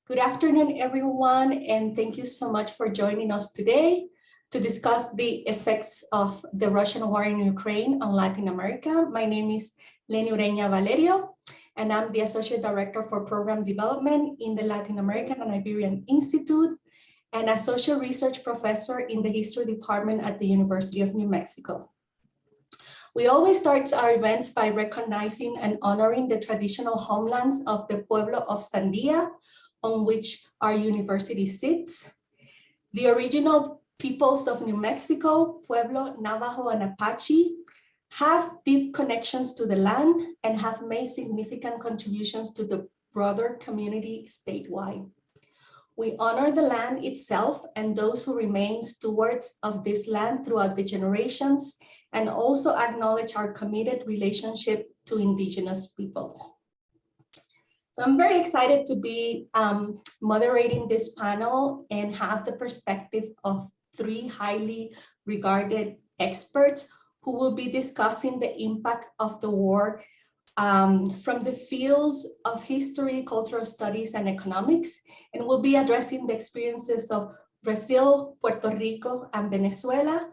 Good afternoon, everyone, and thank you so much for joining us today to discuss the effects of the Russian war in Ukraine on Latin America. My name is Leni Ureña Valerio, and I'm the Associate Director for Program Development in the Latin American and Iberian Institute and Associate Research Professor in the History Department at the University of New Mexico. We always start our events by recognizing and honoring the traditional homelands of the Pueblo of Sandia, on which our university sits. The original peoples of New Mexico, Pueblo, Navajo, and Apache, have deep connections to the land and have made significant contributions to the broader community statewide. We honor the land itself and those who remain stewards of this land throughout the generations, and also acknowledge our committed relationship to indigenous peoples. So I'm very excited to be moderating this panel and have the perspective of three highly regarded experts who will be discussing the impact of the war from the fields of history, cultural studies, and economics, and we'll be addressing the experiences of Brazil, Puerto Rico, and Venezuela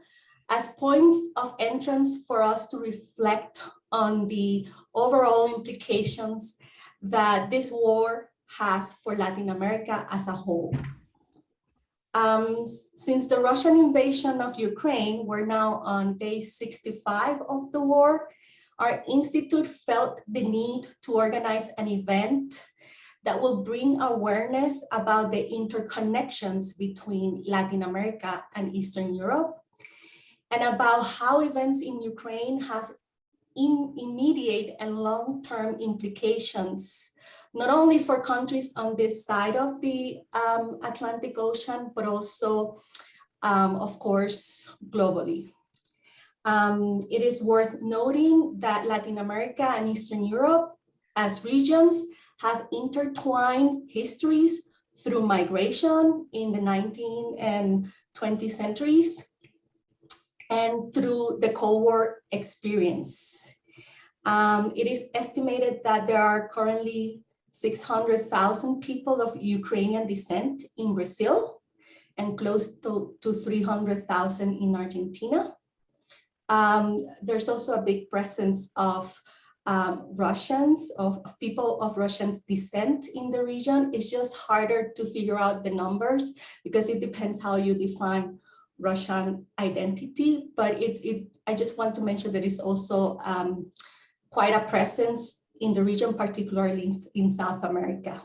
as points of entrance for us to reflect on the overall implications that this war has for Latin America as a whole. Since the Russian invasion of Ukraine, we're now on day 65 of the war, our institute felt the need to organize an event that will bring awareness about the interconnections between Latin America and Eastern Europe, and about how events in Ukraine have immediate and long-term implications, not only for countries on this side of the Atlantic Ocean, but also, of course, globally. It is worth noting that Latin America and Eastern Europe as regions have intertwined histories through migration in the 19th and 20th centuries and through the Cold War experience. It is estimated that there are currently 600,000 people of Ukrainian descent in Brazil and close to 300,000 in Argentina. There's also a big presence of Russians, of people of Russian descent in the region. It's just harder to figure out the numbers because it depends how you define Russian identity, but I just want to mention that it's also quite a presence in the region, particularly in South America.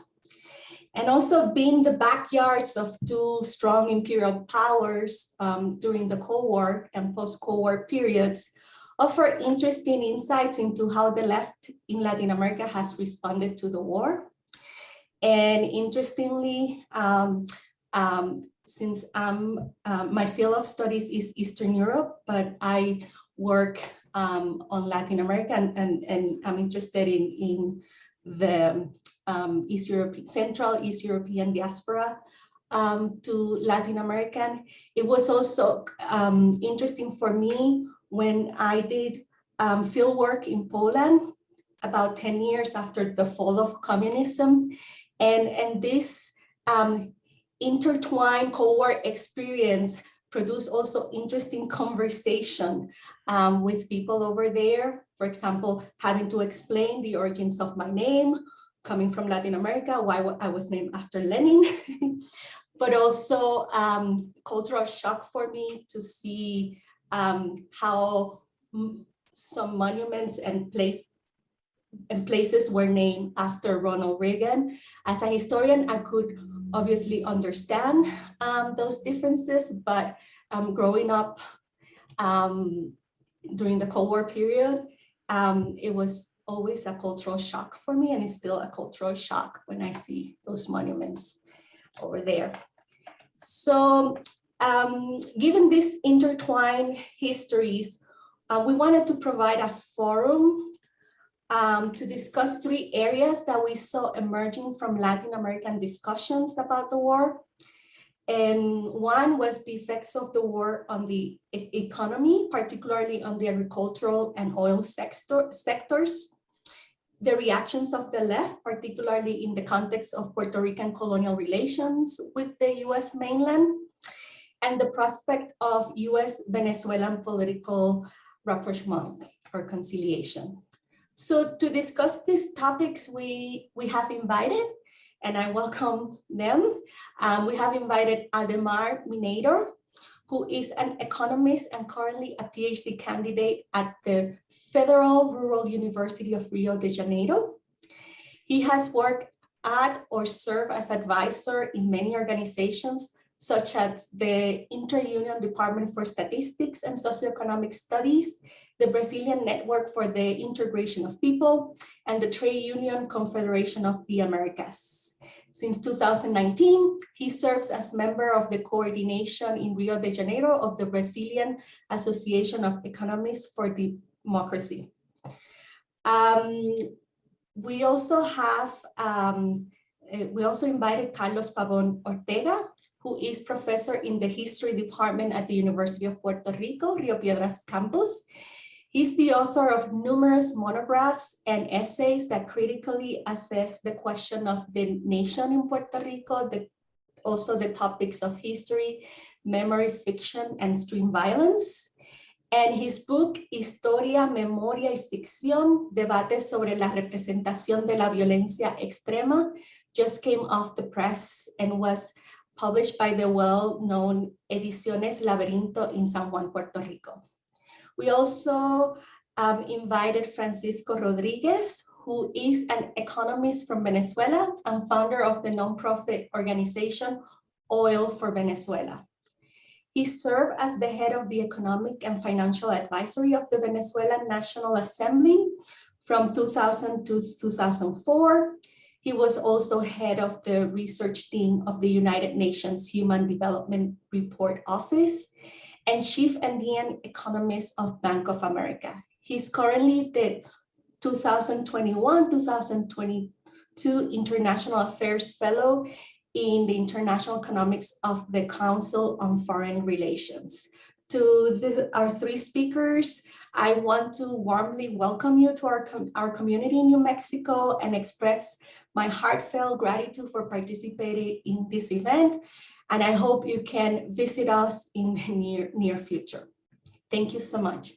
And also being the backyards of two strong imperial powers during the Cold War and post-Cold War periods offer interesting insights into how the left in Latin America has responded to the war. And interestingly, since my field of studies is Eastern Europe, but I work on Latin America and I'm interested in the Central East European diaspora to Latin American. It was also interesting for me when I did field work in Poland about 10 years after the fall of communism, and this intertwined Cold War experience produced also interesting conversation with people over there. For example, having to explain the origins of my name, coming from Latin America, why I was named after Lenin, but also cultural shock for me to see how some monuments and places were named after Ronald Reagan. As a historian, I could obviously understand those differences, but growing up during the Cold War period, it was always a cultural shock for me, and it's still a cultural shock when I see those monuments over there. So given these intertwined histories, we wanted to provide a forum to discuss three areas that we saw emerging from Latin American discussions about the war. And one was the effects of the war on the economy, particularly on the agricultural and oil sectors. the reactions of the left, particularly in the context of Puerto Rican colonial relations with the US mainland, and the prospect of US-Venezuelan political rapprochement or conciliation. So to discuss these topics, we have invited, and I welcome them. We have invited Adhemar Mineiro, who is an economist and currently a PhD candidate at the Federal Rural University of Rio de Janeiro. He has worked at or served as advisor in many organizations, such as the Inter-Union Department for Statistics and Sócio-Economical Studies, the Brazilian Network for the Integration of People, and the Trade Union Confederation of the Americas. Since 2019, he serves as member of the coordination in Rio de Janeiro of the Brazilian Association of Economists for Democracy. We also invited Carlos Pabón Ortega, who is professor in the history department at the University of Puerto Rico, Rio Piedras campus. He's the author of numerous monographs and essays that critically assess the question of the nation in Puerto Rico, also the topics of history, memory, fiction, and stream violence. And his book, Historia, Memoria y Ficción, Debates sobre la representación de la violencia extrema, just came off the press and was published by the well-known Ediciones Laberinto in San Juan, Puerto Rico. We also invited Francisco Rodríguez, who is an economist from Venezuela and founder of the nonprofit organization Oil for Venezuela. He served as the head of the Economic and Financial Advisory of the Venezuelan National Assembly from 2000 to 2004. He was also head of the research team of the United Nations Human Development Report Office and chief Andean economist of Bank of America. He's currently the 2021-2022 International Affairs Fellow in the International Economics of the Council on Foreign Relations. To our three speakers, I want to warmly welcome you to our community in New Mexico and express my heartfelt gratitude for participating in this event. And I hope you can visit us in the near future. Thank you so much.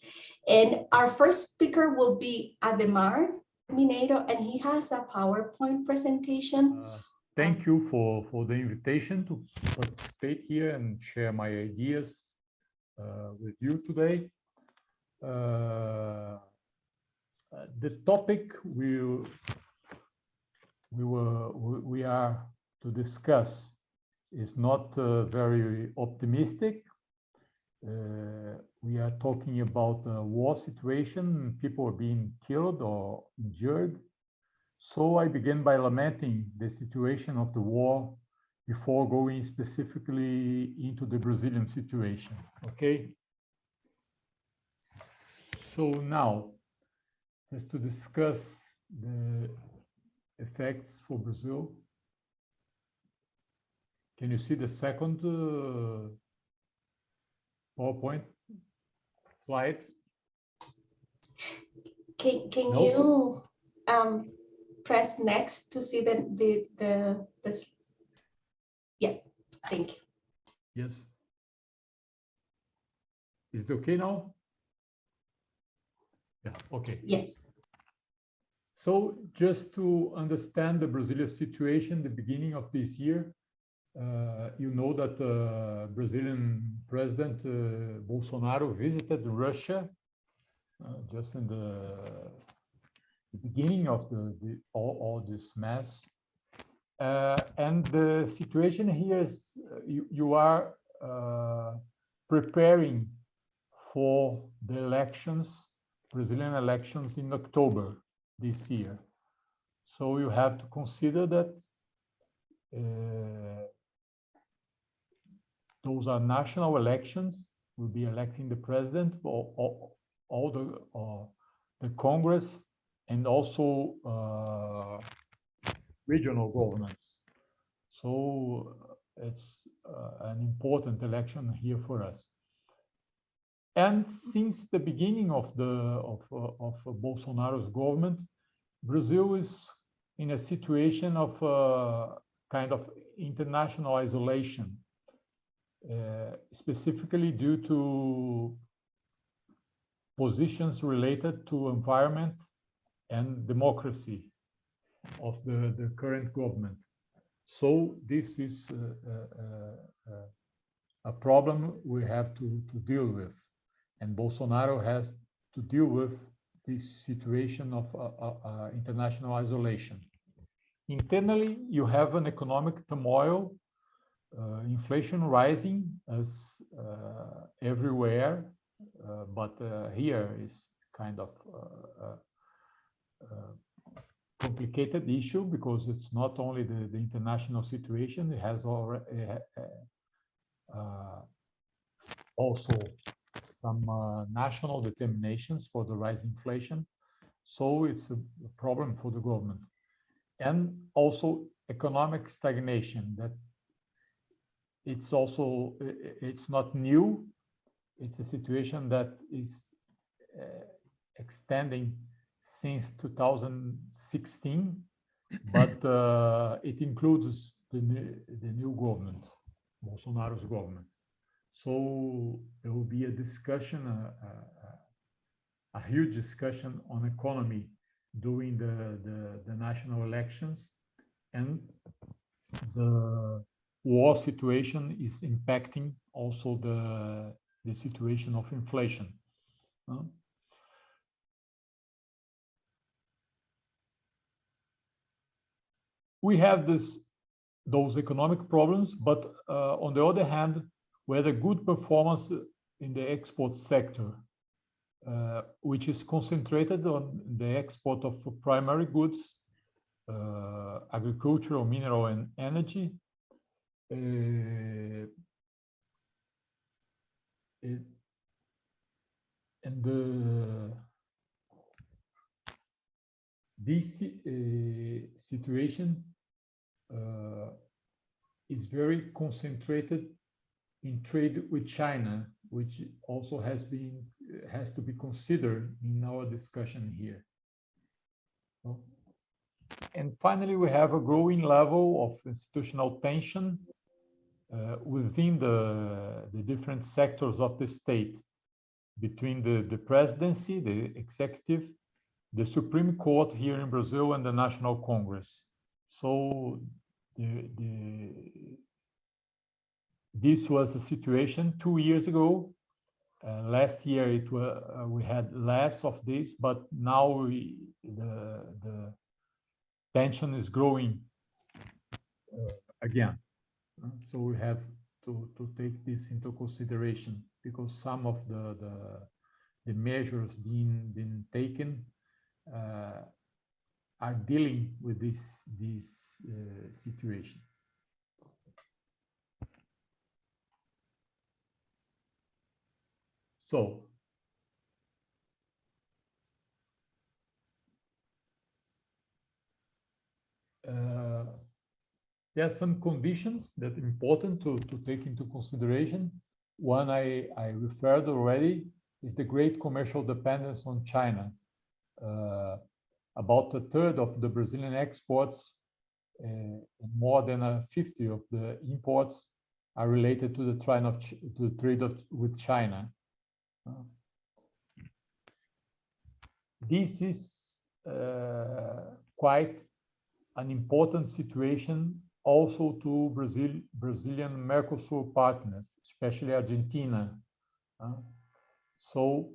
And our first speaker will be Adhemar Mineiro, and he has a PowerPoint presentation. Thank you for the invitation to participate here and share my ideas with you today. The topic we are to discuss is not very optimistic. We are talking about a war situation, people are being killed or injured. So I begin by lamenting the situation of the war before going specifically into the Brazilian situation, okay? So now, just to discuss the effects for Brazil. Can you see the second PowerPoint slides? Can you press next to see the yeah, thank you. Yes. Is it okay now? Yeah, okay. Yes. So just to understand the Brazilian situation, the beginning of this year, you know that Brazilian President Bolsonaro visited Russia just in the beginning of all this mess. And the situation here is you are preparing for the elections, Brazilian elections in October this year. So you have to consider that those are national elections. We'll be electing the president, all the Congress, and also regional governments. So it's an important election here for us. And since the beginning of Bolsonaro's government, Brazil is in a situation of kind of international isolation, specifically due to positions related to environment and democracy of the current government. So this is a problem we have to deal with, and Bolsonaro has to deal with this situation of international isolation. Internally, you have an economic turmoil, inflation rising as everywhere, but here is kind of complicated issue because it's not only the international situation, it has already also some national determinations for the rise in inflation. So it's a problem for the government. And also economic stagnation, that it's also, it's not new. It's a situation that is extending since 2016, but it includes the new government, Bolsonaro's government. So there will be a discussion, a huge discussion on economy during the national elections, and the war situation is impacting also the situation of inflation. We have those economic problems, but on the other hand, we had a good performance in the export sector, which is concentrated on the export of primary goods, agricultural, mineral, and energy. This situation is very concentrated in trade with China, which also has to be considered in our discussion here. And finally, we have a growing level of institutional tension within the different sectors of the state, between the presidency, the executive, the Supreme Court here in Brazil, and the National Congress. So this was the situation 2 years ago. Last year we had less of this, but now the tension is growing again. So we have to take this into consideration, because some of the measures being taken are dealing with this situation. So there are some conditions that are important to take into consideration. One I referred already is the great commercial dependence on China. About a third of the Brazilian exports and more than 50% of the imports are related to the trade with China. This is quite an important situation also to Brazilian Mercosur partners, especially Argentina. So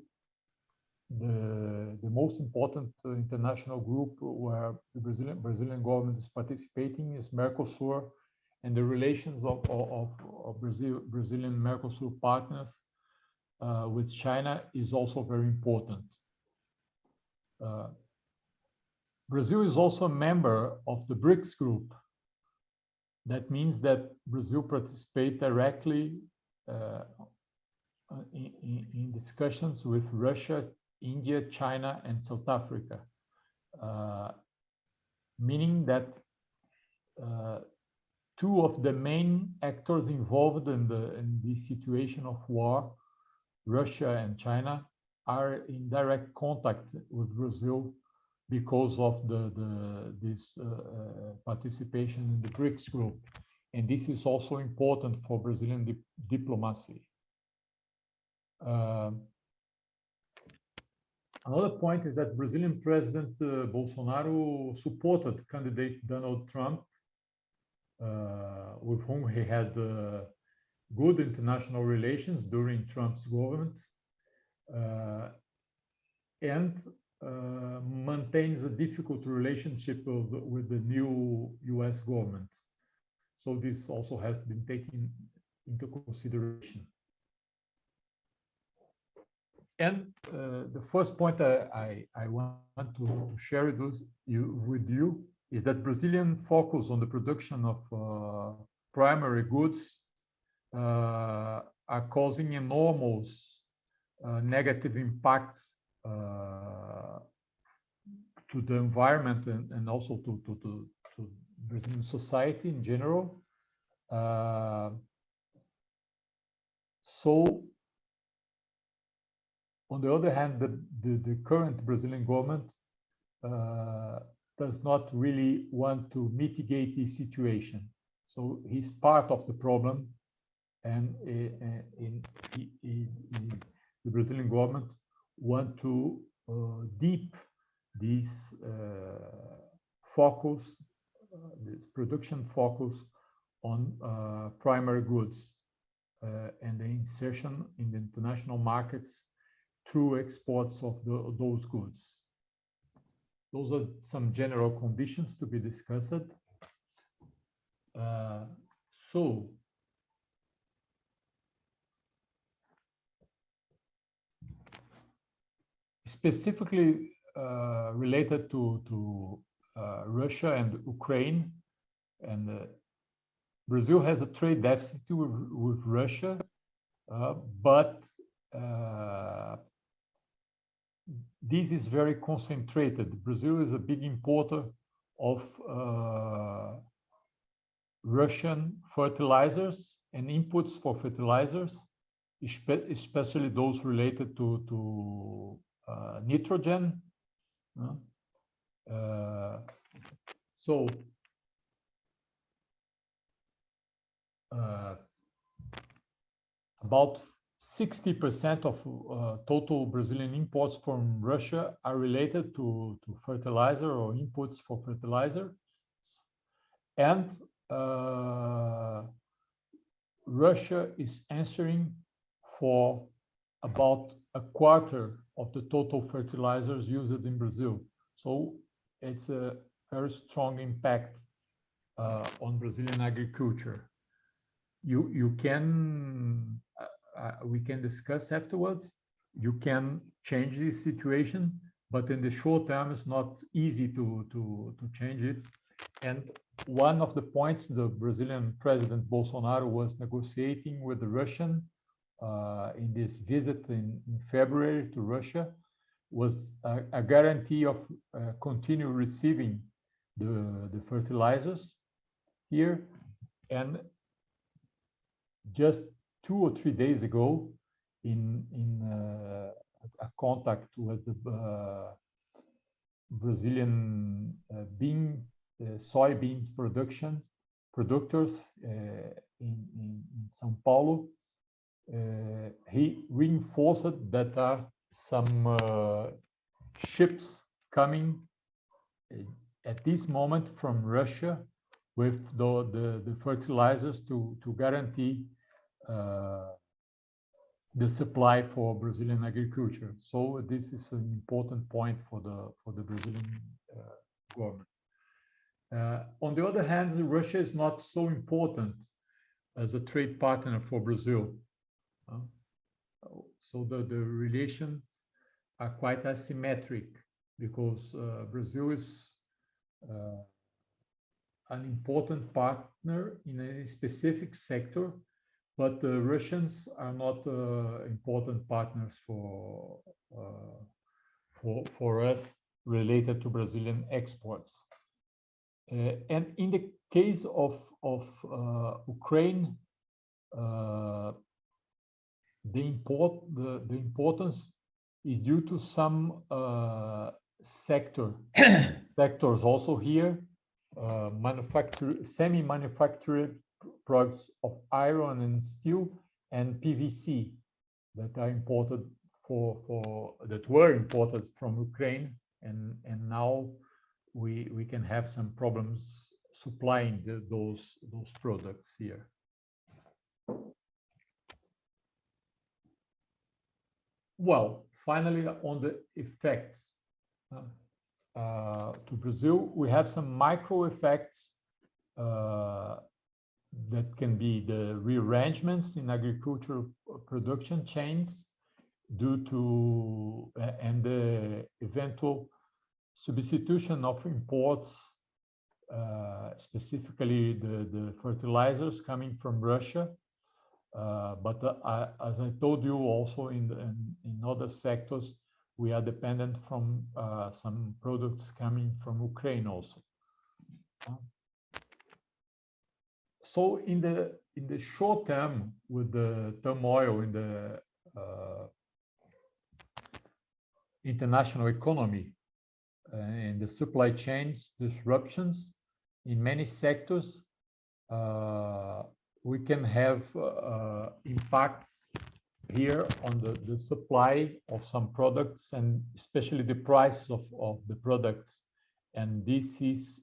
the most important international group where the Brazilian government is participating is Mercosur, and the relations of Brazilian Mercosur partners with China is also very important. Brazil is also a member of the BRICS group. That means that Brazil participates directly in discussions with Russia, India, China, and South Africa, meaning that two of the main actors involved in the situation of war, Russia and China, are in direct contact with Brazil because of this participation in the BRICS group. And this is also important for Brazilian diplomacy. Another point is that Brazilian President Bolsonaro supported candidate Donald Trump, with whom he had good international relations during Trump's government, and maintains a difficult relationship with the new US government. So this also has been taken into consideration. And the first point I want to share with you is that Brazilian focus on the production of primary goods are causing enormous negative impacts to the environment and also to Brazilian society in general. So, on the other hand, the current Brazilian government does not really want to mitigate this situation. So he's part of the problem, and the Brazilian government want to deep this focus, this production focus on primary goods and the insertion in the international markets through exports of those goods. Those are some general conditions to be discussed. So, specifically related to Russia and Ukraine, and Brazil has a trade deficit with Russia, but this is very concentrated. Brazil is a big importer of Russian fertilizers and inputs for fertilizers, especially those related to nitrogen. So about 60% of total Brazilian imports from Russia are related to fertilizer or inputs for fertilizer. And Russia is answering for about a quarter of the total fertilizers used in Brazil. So it's a very strong impact on Brazilian agriculture. You can we can discuss afterwards. You can change this situation, but in the short term, it's not easy to change it. And one of the points the Brazilian President Bolsonaro was negotiating with the Russian in this visit in February to Russia was a guarantee of continue receiving the fertilizers here. And just 2 or 3 days ago, in a contact with the Brazilian soybean producers in São Paulo, he reinforced that there are some ships coming at this moment from Russia with the fertilizers to guarantee the supply for Brazilian agriculture. So this is an important point for the Brazilian government. On the other hand, Russia is not so important as a trade partner for Brazil. So the relations are quite asymmetric because Brazil is an important partner in a specific sector, but the Russians are not important partners for us related to Brazilian exports. And in the case of Ukraine, the importance is due to some sectors also here. Semi-manufactured products of iron and steel and PVC that are imported that were imported from Ukraine, and now we can have some problems supplying those products here. Well, finally, on the effects to Brazil, we have some micro effects that can be the rearrangements in agricultural production chains due to and the eventual substitution of imports, specifically the fertilizers coming from Russia. But as I told you, also in other sectors, we are dependent from some products coming from Ukraine also. So in the short term, with the turmoil in the international economy and the supply chains disruptions in many sectors, we can have impacts here on the supply of some products, and especially the price of the products. And this is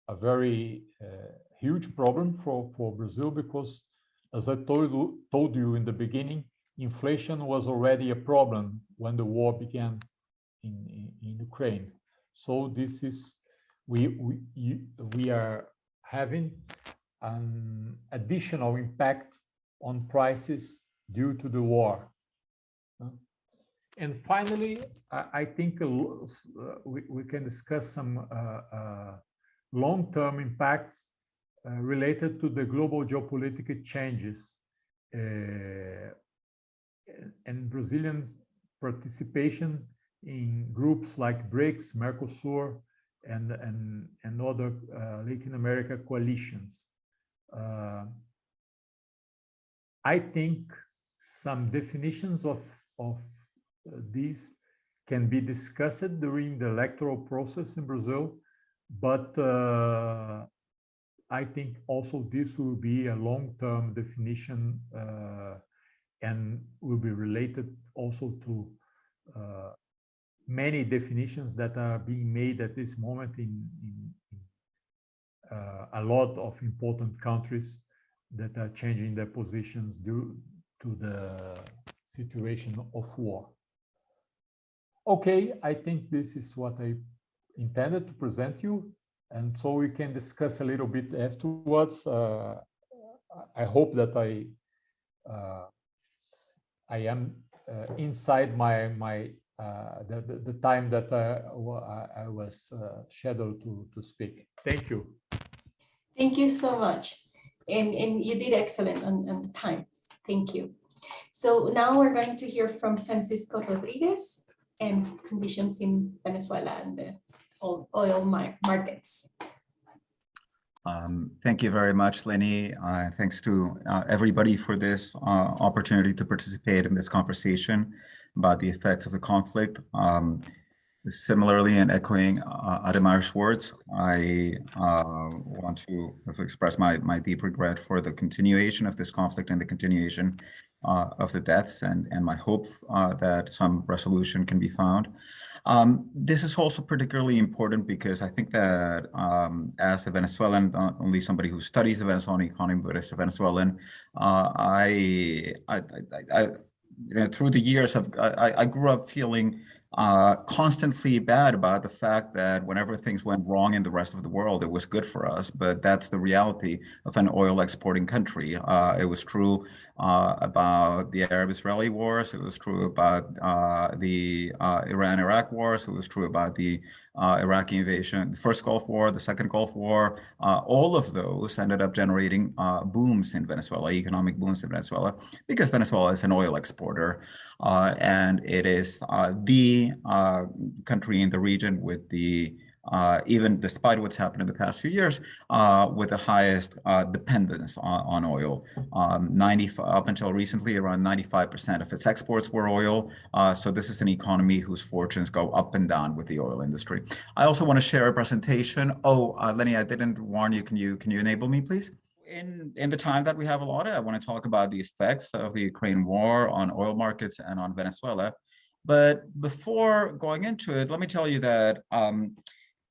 a very huge problem for Brazil, because, as I told you in the beginning, inflation was already a problem when the war began in Ukraine. So this is we are having an additional impact on prices due to the war. And finally, I think we can discuss some long-term impacts related to the global geopolitical changes and Brazilian participation in groups like BRICS, Mercosur, and other Latin America coalitions. I think some definitions of these can be discussed during the electoral process in Brazil, but I think also this will be a long-term definition and will be related also to many definitions that are being made at this moment in a lot of important countries that are changing their positions due to the situation of war. Okay, I think this is what I intended to present you, and so we can discuss a little bit afterwards. I hope that I am inside the time that I was scheduled to speak. Thank you. Thank you so much. And you did excellent on time. Thank you. So now we're going to hear from Francisco Rodríguez and conditions in Venezuela and the oil markets. Thank you very much, Lenny. Thanks to everybody for this opportunity to participate in this conversation about the effects of the conflict. Similarly, in echoing Adhemar's words, I want to express my deep regret for the continuation of this conflict and the continuation of the deaths, and my hope that some resolution can be found. This is also particularly important because I think that as a Venezuelan, not only somebody who studies the Venezuelan economy, but as a Venezuelan, through the years, I grew up feeling constantly bad about the fact that whenever things went wrong in the rest of the world, it was good for us. But that's the reality of an oil exporting country. It was true about the Arab-Israeli wars. It was true about the Iran-Iraq wars. It was true about the Iraqi invasion, the first Gulf War, the second Gulf War. All of those ended up generating booms in Venezuela, economic booms in Venezuela, because Venezuela is an oil exporter. And it is the country in the region with the even despite what's happened in the past few years, with the highest dependence on oil. 95 up until recently, around 95% of its exports were oil. So this is an economy whose fortunes go up and down with the oil industry. I also want to share a presentation. Oh, Lenny, I didn't warn you. Can you enable me, please? In the time that we have allotted, I want to talk about the effects of the Ukraine war on oil markets and on Venezuela. But before going into it, let me tell you that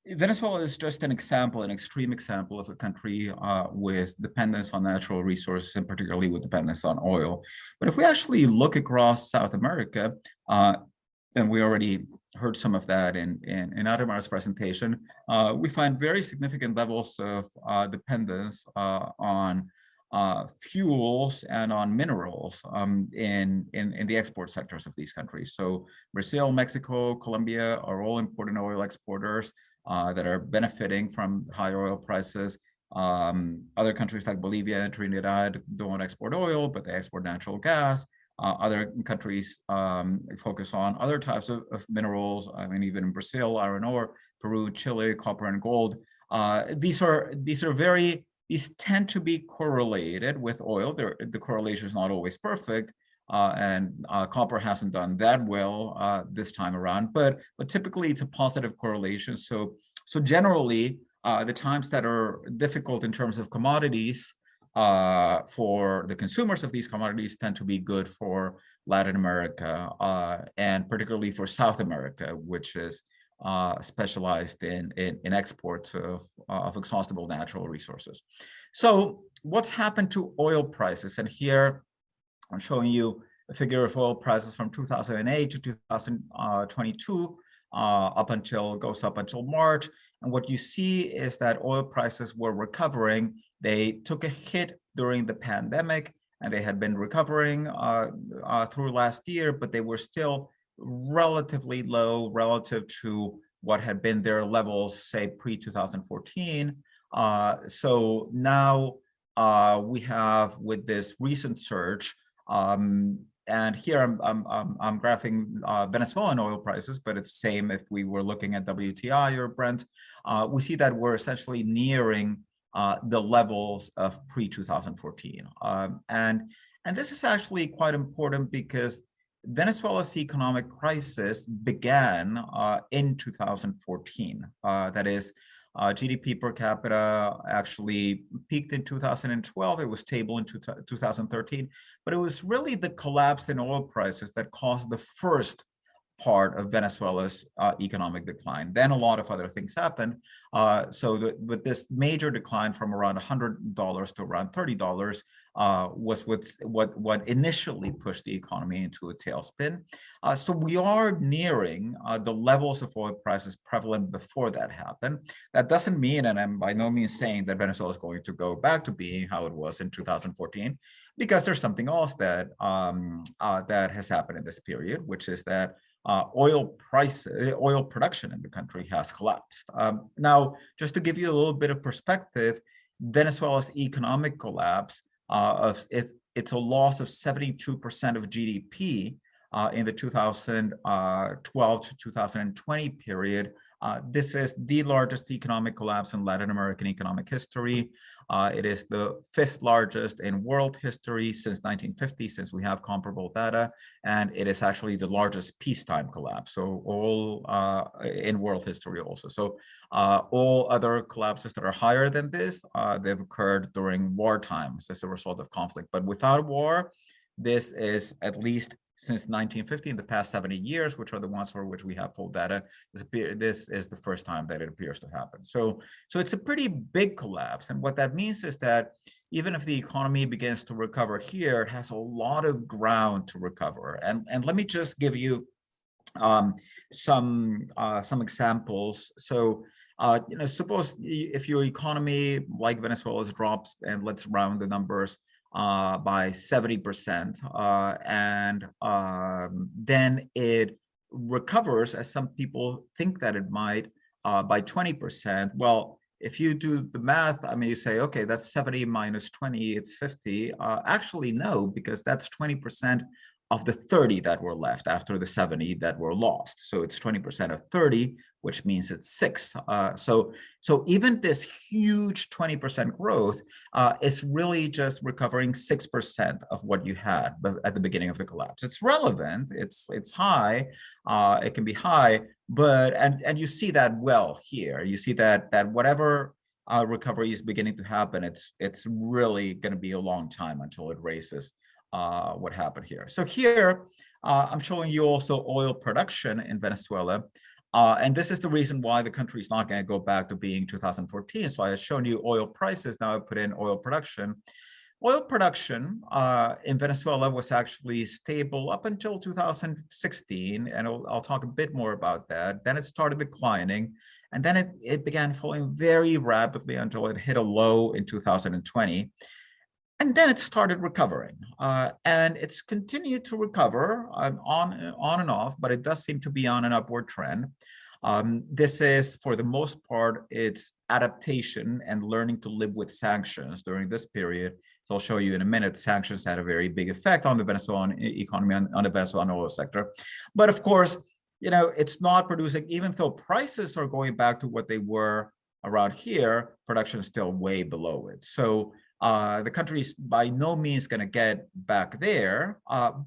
Venezuela is just an example, an extreme example of a country with dependence on natural resources, and particularly with dependence on oil. But if we actually look across South America, and we already heard some of that in Adhemar's presentation, we find very significant levels of dependence on fuels and on minerals in the export sectors of these countries. So Brazil, Mexico, Colombia are all important oil exporters that are benefiting from high oil prices. Other countries like Bolivia and Trinidad don't export oil, but they export natural gas. Other countries focus on other types of minerals. I mean, even in Brazil, iron ore, Peru, Chile, copper and gold. These tend to be correlated with oil. The correlation is not always perfect, and copper hasn't done that well this time around, but typically it's a positive correlation. So generally, the times that are difficult in terms of commodities for the consumers of these commodities tend to be good for Latin America, and particularly for South America, which is specialized in exports of exhaustible natural resources. So what's happened to oil prices? And here I'm showing you a figure of oil prices from 2008 to 2022, goes up until March. And what you see is that oil prices were recovering. They took a hit during the pandemic, and they had been recovering through last year, but they were still relatively low relative to what had been their levels, say, pre-2014. So now we have, with this recent surge, and here I'm graphing Venezuelan oil prices, but it's the same if we were looking at WTI or Brent. We see that we're essentially nearing the levels of pre-2014. And this is actually quite important because Venezuela's economic crisis began in 2014. That is, GDP per capita actually peaked in 2012. It was stable in 2013, but it was really the collapse in oil prices that caused the first part of Venezuela's economic decline. Then a lot of other things happened. With this major decline from around $100 to around $30 was what initially pushed the economy into a tailspin. So we are nearing the levels of oil prices prevalent before that happened. That doesn't mean, and I'm by no means saying that Venezuela is going to go back to being how it was in 2014, because there's something else that that has happened in this period, which is that oil production in the country has collapsed. Now, just to give you a little bit of perspective, Venezuela's economic collapse, it's a loss of 72% of GDP in the 2012 to 2020 period. This is the largest economic collapse in Latin American economic history. It is the 5th largest in world history since 1950, since we have comparable data, and it is actually the largest peacetime collapse. So all in world history also. So all other collapses that are higher than this, they've occurred during war times as a result of conflict. But without war, this is, at least since 1950, in the past 70 years, which are the ones for which we have full data, this is the first time that it appears to happen. So it's a pretty big collapse. And what that means is that even if the economy begins to recover here, it has a lot of ground to recover. And let me just give you some examples. So suppose if your economy, like Venezuela's, drops, and let's round the numbers, by 70%, and then it recovers, as some people think that it might, by 20%. Well, if you do the math, I mean, you say, okay, that's 70 minus 20, it's 50. Actually, no, because that's 20% of the 30 that were left after the 70 that were lost. So it's 20% of 30, which means it's 6. So even this huge 20% growth is really just recovering 6% of what you had at the beginning of the collapse. It's relevant, it's high, it can be high, but and you see that well here. You see that whatever recovery is beginning to happen, it's really going to be a long time until it raises what happened here. So here, I'm showing you also oil production in Venezuela. And this is the reason why the country is not going to go back to being 2014. So I have shown you oil prices. Now I put in oil production. Oil production in Venezuela was actually stable up until 2016. And I'll talk a bit more about that. Then it started declining. And then it began falling very rapidly until it hit a low in 2020. And then it started recovering, and it's continued to recover on and off, but it does seem to be on an upward trend. This is, for the most part, its adaptation and learning to live with sanctions during this period. So I'll show you in a minute, sanctions had a very big effect on the Venezuelan economy, on the Venezuelan oil sector. But of course, you know, it's not producing, even though prices are going back to what they were around here, production is still way below it. So the country is by no means going to get back there,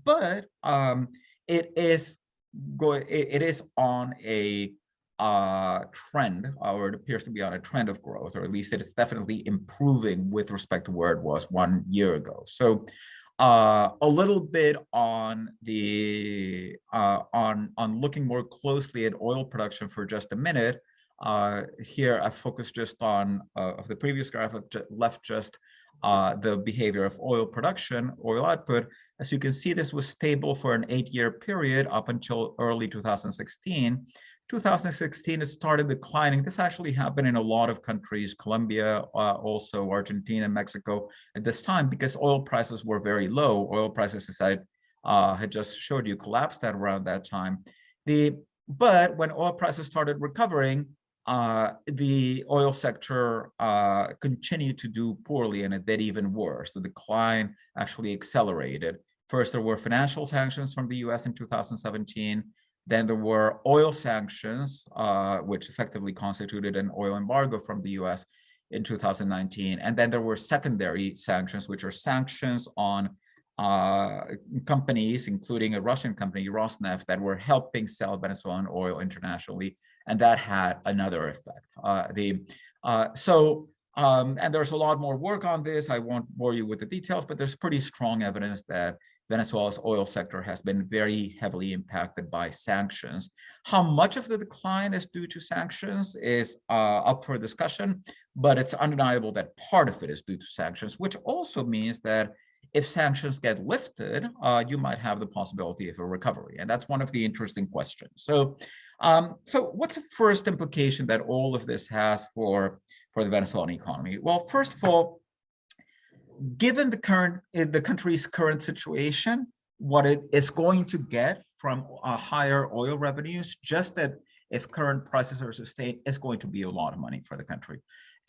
but it is on a trend, or it appears to be on a trend of growth, or at least it is definitely improving with respect to where it was 1 year ago. So a little bit on the on looking more closely at oil production for just a minute. Here I focus just on of the previous graph, I've left just the behavior of oil production, oil output. As you can see, this was stable for an 8-year period up until early 2016. 2016, it started declining. This actually happened in a lot of countries, Colombia, also Argentina, Mexico at this time, because oil prices were very low. Oil prices, as I had just showed you, collapsed at around that time. But when oil prices started recovering, the oil sector continued to do poorly, and it did even worse. The decline actually accelerated. First, there were financial sanctions from the US in 2017. Then there were oil sanctions, which effectively constituted an oil embargo from the US in 2019. And then there were secondary sanctions, which are sanctions on companies, including a Russian company, Rosneft, that were helping sell Venezuelan oil internationally, and that had another effect. And there's a lot more work on this. I won't bore you with the details, but there's pretty strong evidence that Venezuela's oil sector has been very heavily impacted by sanctions. How much of the decline is due to sanctions is up for discussion, but it's undeniable that part of it is due to sanctions, which also means that if sanctions get lifted, you might have the possibility of a recovery. And that's one of the interesting questions. So what's the first implication that all of this has for the Venezuelan economy? Well, first of all, given the country's current situation, what it is going to get from higher oil revenues, just that if current prices are sustained, is going to be a lot of money for the country.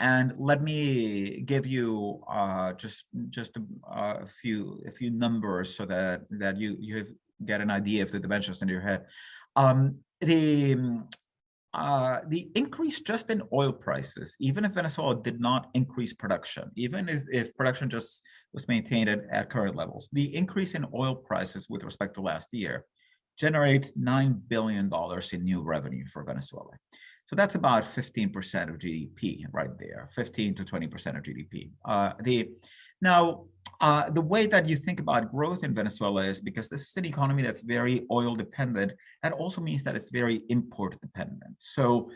And let me give you just a few numbers so that you get an idea of the dimensions in your head. The increase just in oil prices, even if Venezuela did not increase production, even if production just was maintained at current levels, the increase in oil prices with respect to last year generates $9 billion in new revenue for Venezuela. So that's about 15% of GDP right there, 15 to 20% of GDP. The way that you think about growth in Venezuela is because this is an economy that's very oil dependent. That also means that it's very import dependent. So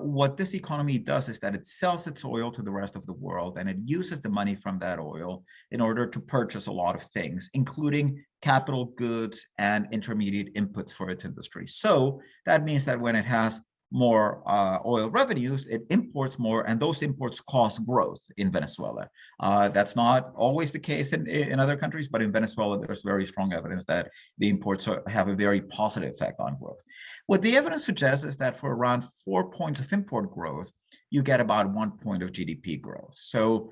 what this economy does is that it sells its oil to the rest of the world, and it uses the money from that oil in order to purchase a lot of things, including capital goods and intermediate inputs for its industry. So that means that when it has more oil revenues, it imports more, and those imports cause growth in Venezuela. That's not always the case in other countries, but in Venezuela, there's very strong evidence that the imports have a very positive effect on growth. What the evidence suggests is that for around 4 points of import growth, you get about 1 point of GDP growth. So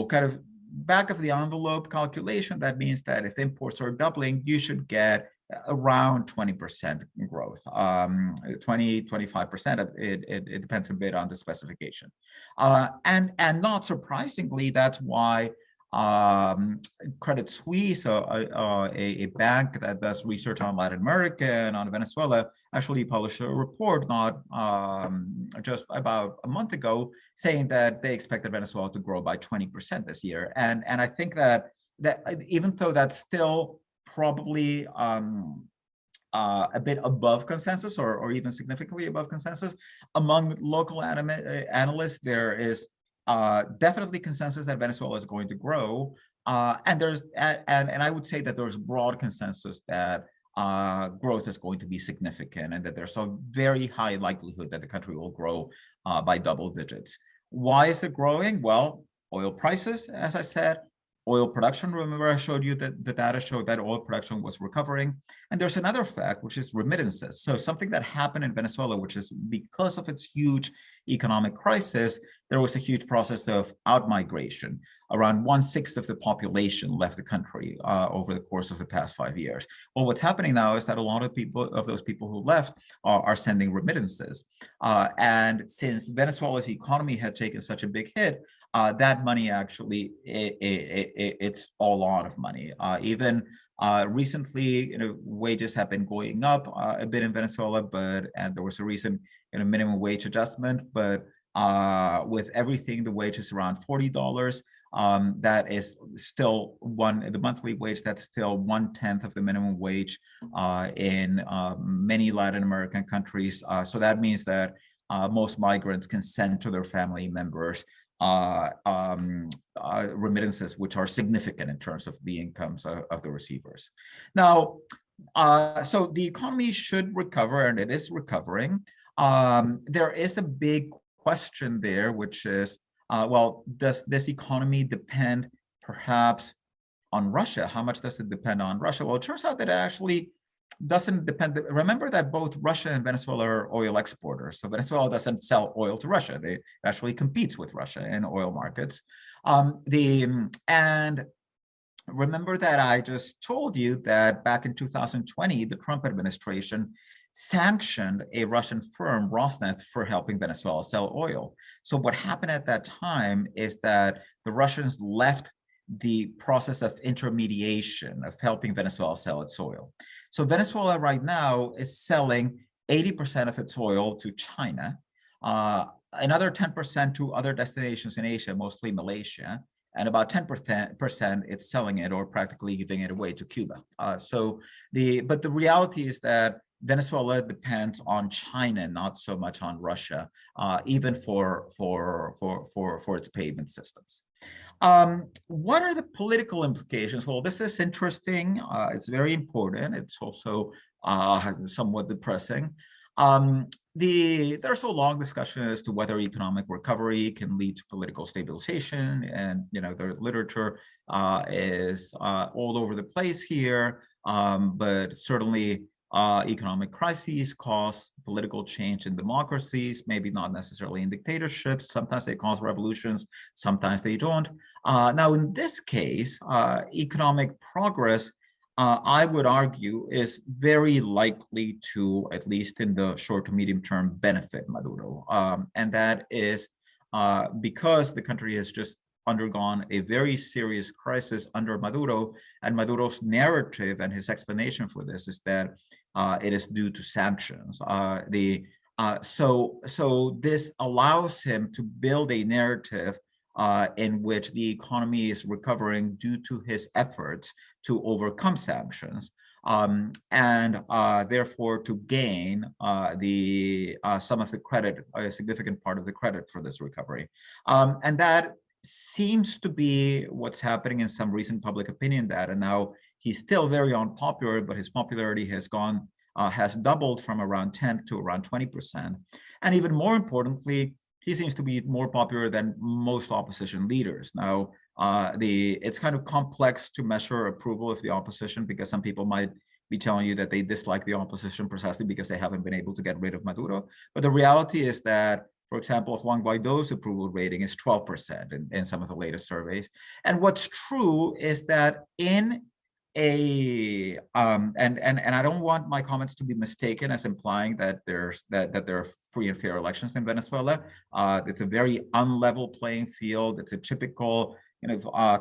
kind of back of the envelope calculation, that means that if imports are doubling, you should get around 20% growth, 20, 25%. It depends a bit on the specification. And not surprisingly, that's why Credit Suisse, a bank that does research on Latin America and on Venezuela, actually published a report not just about a month ago saying that they expected Venezuela to grow by 20% this year. And I think that even though that's still probably a bit above consensus or even significantly above consensus, among local analysts, there is definitely consensus that Venezuela is going to grow, and I would say that there's broad consensus that growth is going to be significant, and that there's a very high likelihood that the country will grow by double digits. Why is it growing? Well, oil prices, as I said, oil production. Remember, I showed you that the data showed that oil production was recovering. And there's another fact, which is remittances. So something that happened in Venezuela, which is because of its huge economic crisis, there was a huge process of outmigration. Around 1/6 of the population left the country over the course of the past 5 years. Well, what's happening now is that a lot of those people who left are sending remittances. And since Venezuela's economy had taken such a big hit, that money actually, it's a lot of money. Even recently, wages have been going up a bit in Venezuela, and there was a recent minimum wage adjustment, but with everything, the wage is around $40. That is still the monthly wage, that's still 1/10 of the minimum wage in many Latin American countries. So that means that most migrants can send to their family members remittances, which are significant in terms of the incomes of the receivers. Now, so the economy should recover, and it is recovering. There is a big question there, which is, well, does this economy depend perhaps on Russia? How much does it depend on Russia? Well, it turns out that it actually doesn't depend. Remember that both Russia and Venezuela are oil exporters. So Venezuela doesn't sell oil to Russia. They actually competes with Russia in oil markets. And remember that I just told you that back in 2020, the Trump administration sanctioned a Russian firm, Rosneft, for helping Venezuela sell oil. So what happened at that time is that the Russians left the process of intermediation of helping Venezuela sell its oil. So Venezuela right now is selling 80% of its oil to China, another 10% to other destinations in Asia, mostly Malaysia, and about 10% it's selling it or practically giving it away to Cuba. But the reality is that Venezuela depends on China, not so much on Russia, even for its payment systems. What are the political implications? Well, this is interesting. It's very important. It's also somewhat depressing. There's a long discussion as to whether economic recovery can lead to political stabilization, and the literature is all over the place here. But certainly, economic crises cause political change in democracies, maybe not necessarily in dictatorships. Sometimes they cause revolutions, sometimes they don't. Now, in this case, economic progress, I would argue, is very likely to, at least in the short to medium term, benefit Maduro. And that is because the country has just undergone a very serious crisis under Maduro, and Maduro's narrative and his explanation for this is that it is due to sanctions. So this allows him to build a narrative in which the economy is recovering due to his efforts to overcome sanctions, and therefore to gain some of the credit, a significant part of the credit for this recovery. And that seems to be what's happening in some recent public opinion data. Now, he's still very unpopular, but his popularity has doubled from around 10 to around 20%. And even more importantly, he seems to be more popular than most opposition leaders. Now, it's kind of complex to measure approval of the opposition, because some people might be telling you that they dislike the opposition precisely because they haven't been able to get rid of Maduro. But the reality is that For example, Juan Guaido's approval rating is 12% in some of the latest surveys. And what's true is that in and I don't want my comments to be mistaken as implying that there are free and fair elections in Venezuela. It's a very unlevel playing field. It's a typical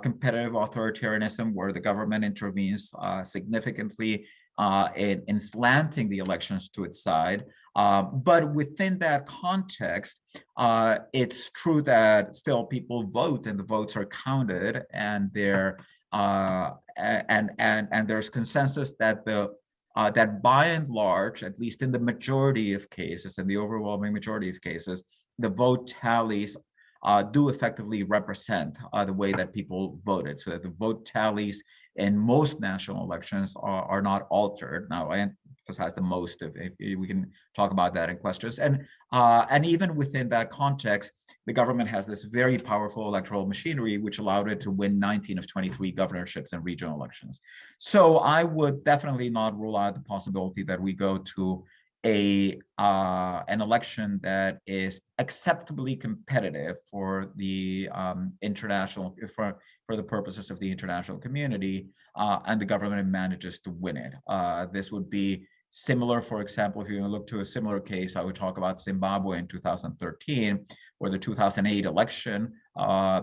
competitive authoritarianism where the government intervenes significantly in slanting the elections to its side. But within that context, it's true that still people vote and the votes are counted, and and there's consensus that that by and large, at least in the majority of cases, in the overwhelming majority of cases, the vote tallies do effectively represent the way that people voted, so that the vote tallies in most national elections are not altered. Now, I emphasize the most of it. We can talk about that in questions. And even within that context, the government has this very powerful electoral machinery, which allowed it to win 19 of 23 governorships and regional elections. So I would definitely not rule out the possibility that we go to an election that is acceptably competitive for the international, for the purposes of the international community, and the government manages to win it. This would be similar, for example, if you look to a similar case, I would talk about Zimbabwe in 2013, where the 2008 election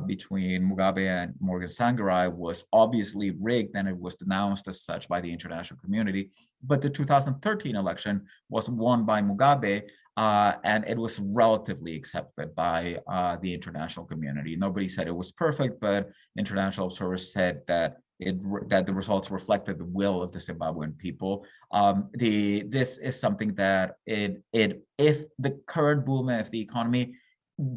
between Mugabe and Morgan Tsvangirai was obviously rigged, and it was denounced as such by the international community. But the 2013 election was won by Mugabe, and it was relatively accepted by the international community. Nobody said it was perfect, but international observers said that the results reflected the will of the Zimbabwean people. This is something that if the current boom of the economy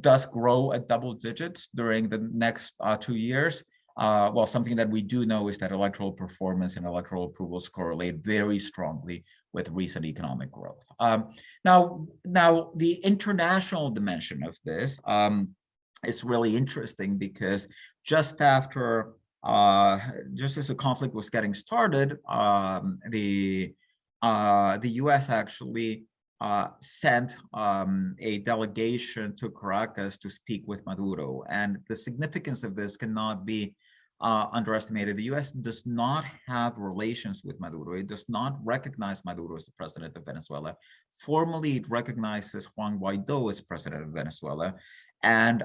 does grow at double digits during the next 2 years, well, something that we do know is that electoral performance and electoral approvals correlate very strongly with recent economic growth. Now, the international dimension of this is really interesting, because just after just as the conflict was getting started, the U.S. actually sent a delegation to Caracas to speak with Maduro. And the significance of this cannot be underestimated. The U.S. does not have relations with Maduro. It does not recognize Maduro as the president of Venezuela. Formally, it recognizes Juan Guaido as president of Venezuela. And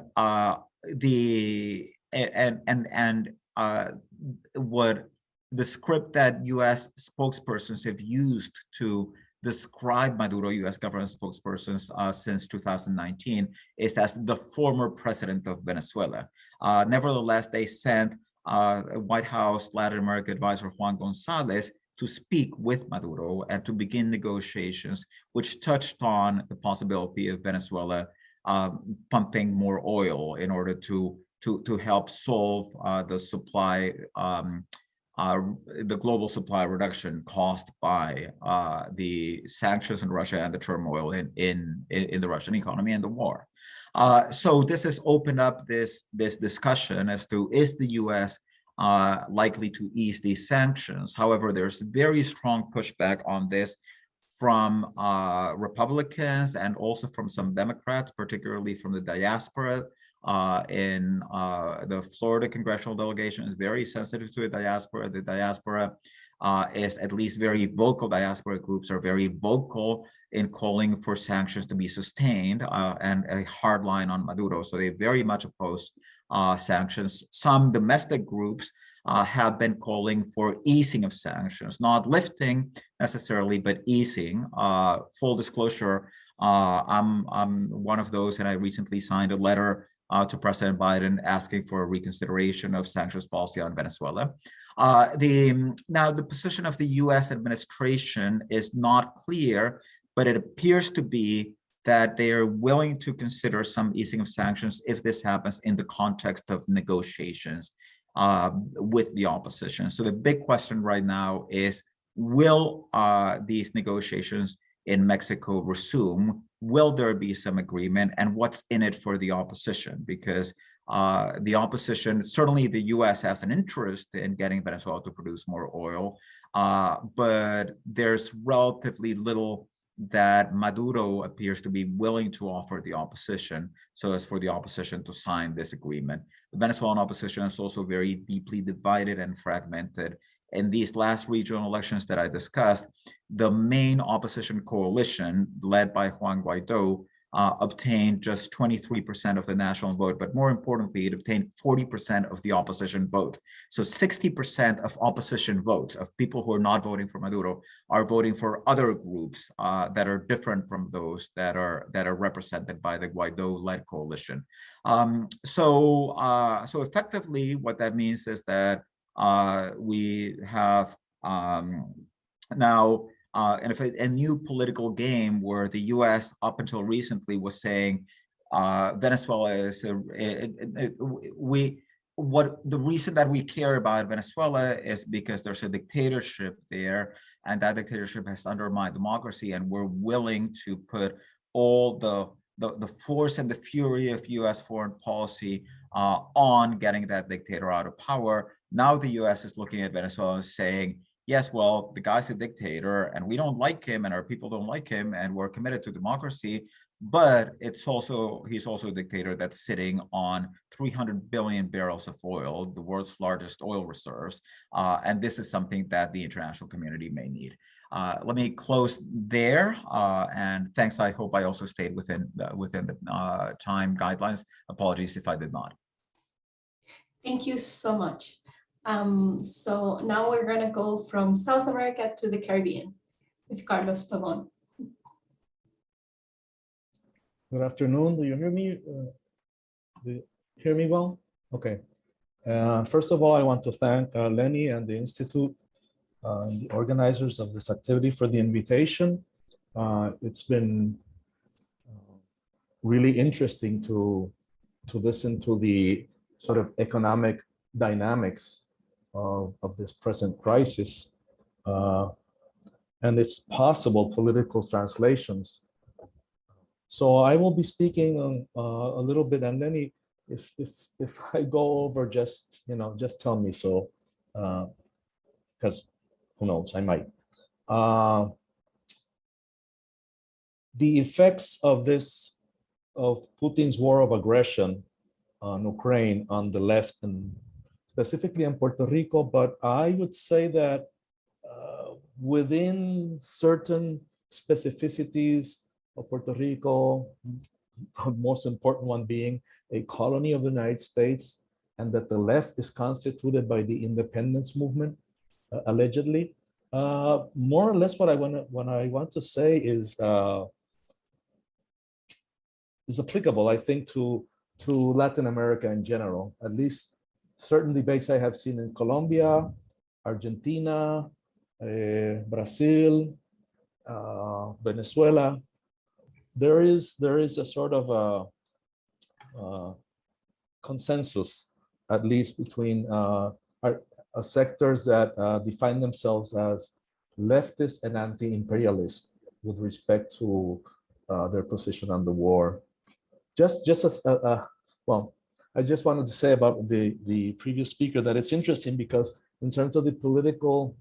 what the script that U.S. spokespersons have used to describe Maduro, U.S. government spokespersons since 2019, is as the former president of Venezuela. Nevertheless, they sent White House Latin America advisor Juan Gonzalez to speak with Maduro and to begin negotiations, which touched on the possibility of Venezuela pumping more oil in order to help solve the supply, the global supply reduction caused by the sanctions in Russia and the turmoil in the Russian economy and the war. So this has opened up this discussion as to, is the U.S. Likely to ease these sanctions? However, there's very strong pushback on this from Republicans and also from some Democrats, particularly from the diaspora. In the Florida congressional delegation is very sensitive to the diaspora. The diaspora is at least very vocal. Diaspora groups are very vocal in calling for sanctions to be sustained and a hard line on Maduro. So they very much oppose sanctions. Some domestic groups have been calling for easing of sanctions, not lifting necessarily, but easing. Full disclosure, I'm one of those, and I recently signed a letter to President Biden asking for a reconsideration of sanctions policy on Venezuela. Now, the position of the U.S. administration is not clear, but it appears to be that they are willing to consider some easing of sanctions if this happens in the context of negotiations with the opposition. So the big question right now is, will these negotiations in Mexico resume? Will there be some agreement, and what's in it for the opposition? Because the opposition, certainly the U.S. has an interest in getting Venezuela to produce more oil, but there's relatively little that Maduro appears to be willing to offer the opposition, so as for the opposition to sign this agreement. The Venezuelan opposition is also very deeply divided and fragmented. In these last regional elections that I discussed, the main opposition coalition led by Juan Guaido obtained just 23% of the national vote, but more importantly, it obtained 40% of the opposition vote. So 60% of opposition votes, of people who are not voting for Maduro, are voting for other groups that are different from those that are represented by the Guaido-led coalition. So effectively, what that means is that we have now a new political game where the U.S. up until recently was saying Venezuela is the reason that we care about Venezuela is because there's a dictatorship there, and that dictatorship has undermined democracy, and we're willing to put all the force and the fury of U.S. foreign policy on getting that dictator out of power. Now the U.S. is looking at Venezuela and saying, yes, well, the guy's a dictator and we don't like him and our people don't like him and we're committed to democracy, but he's also a dictator that's sitting on 300 billion barrels of oil, the world's largest oil reserves, and this is something that the international community may need. Let me close there, and thanks. I hope I also stayed within the time guidelines. Apologies if I did not. Thank you so much. So now we're going to go from South America to the Caribbean with Carlos Pabón. Good afternoon. Do you hear me? Do you hear me well? Okay. First of all, I want to thank Lenny and the Institute and the organizers of this activity for the invitation. It's been really interesting to listen to the sort of economic dynamics of this present crisis and its possible political translations. So I will be speaking on a little bit, and then if I go over, just tell me so, because who knows, I might. The effects of Putin's war of aggression on Ukraine on the left, and specifically in Puerto Rico, but I would say that within certain specificities of Puerto Rico, the most important one being a colony of the United States, and that the left is constituted by the independence movement, allegedly. More or less what I want to say is applicable, I think, to Latin America in general, at least certain debates I have seen in Colombia, Argentina, Brazil, Venezuela. There is a sort of a consensus, at least between sectors that define themselves as leftist and anti-imperialist with respect to their position on the war. Just as well, I just wanted to say about the previous speaker that it's interesting because in terms of the political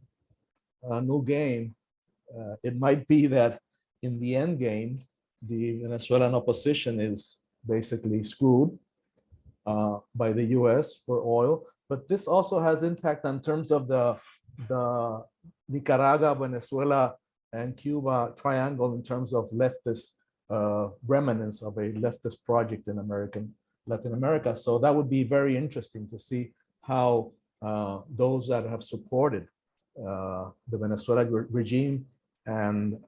new game, it might be that in the end game, the Venezuelan opposition is basically screwed by the US for oil, but this also has impact in terms of the Nicaragua, Venezuela, and Cuba triangle in terms of leftist remnants of a leftist project in Latin America. So that would be very interesting to see how those that have supported the Venezuela regime and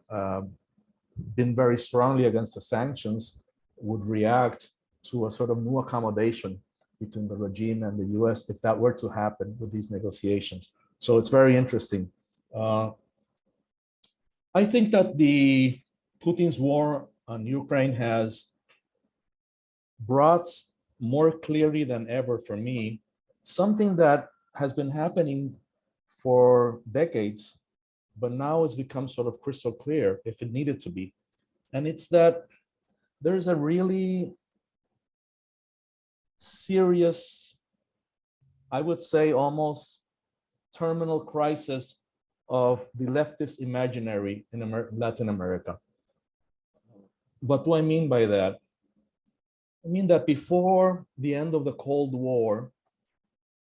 been very strongly against the sanctions would react to a sort of new accommodation between the regime and the US if that were to happen with these negotiations. So it's very interesting. I think that the Putin's war on Ukraine has brought more clearly than ever for me something that has been happening for decades, but now it's become sort of crystal clear if it needed to be. And it's that there's a really serious, I would say almost terminal crisis of the leftist imaginary in Latin America. What do I mean by that? I mean that before the end of the Cold War,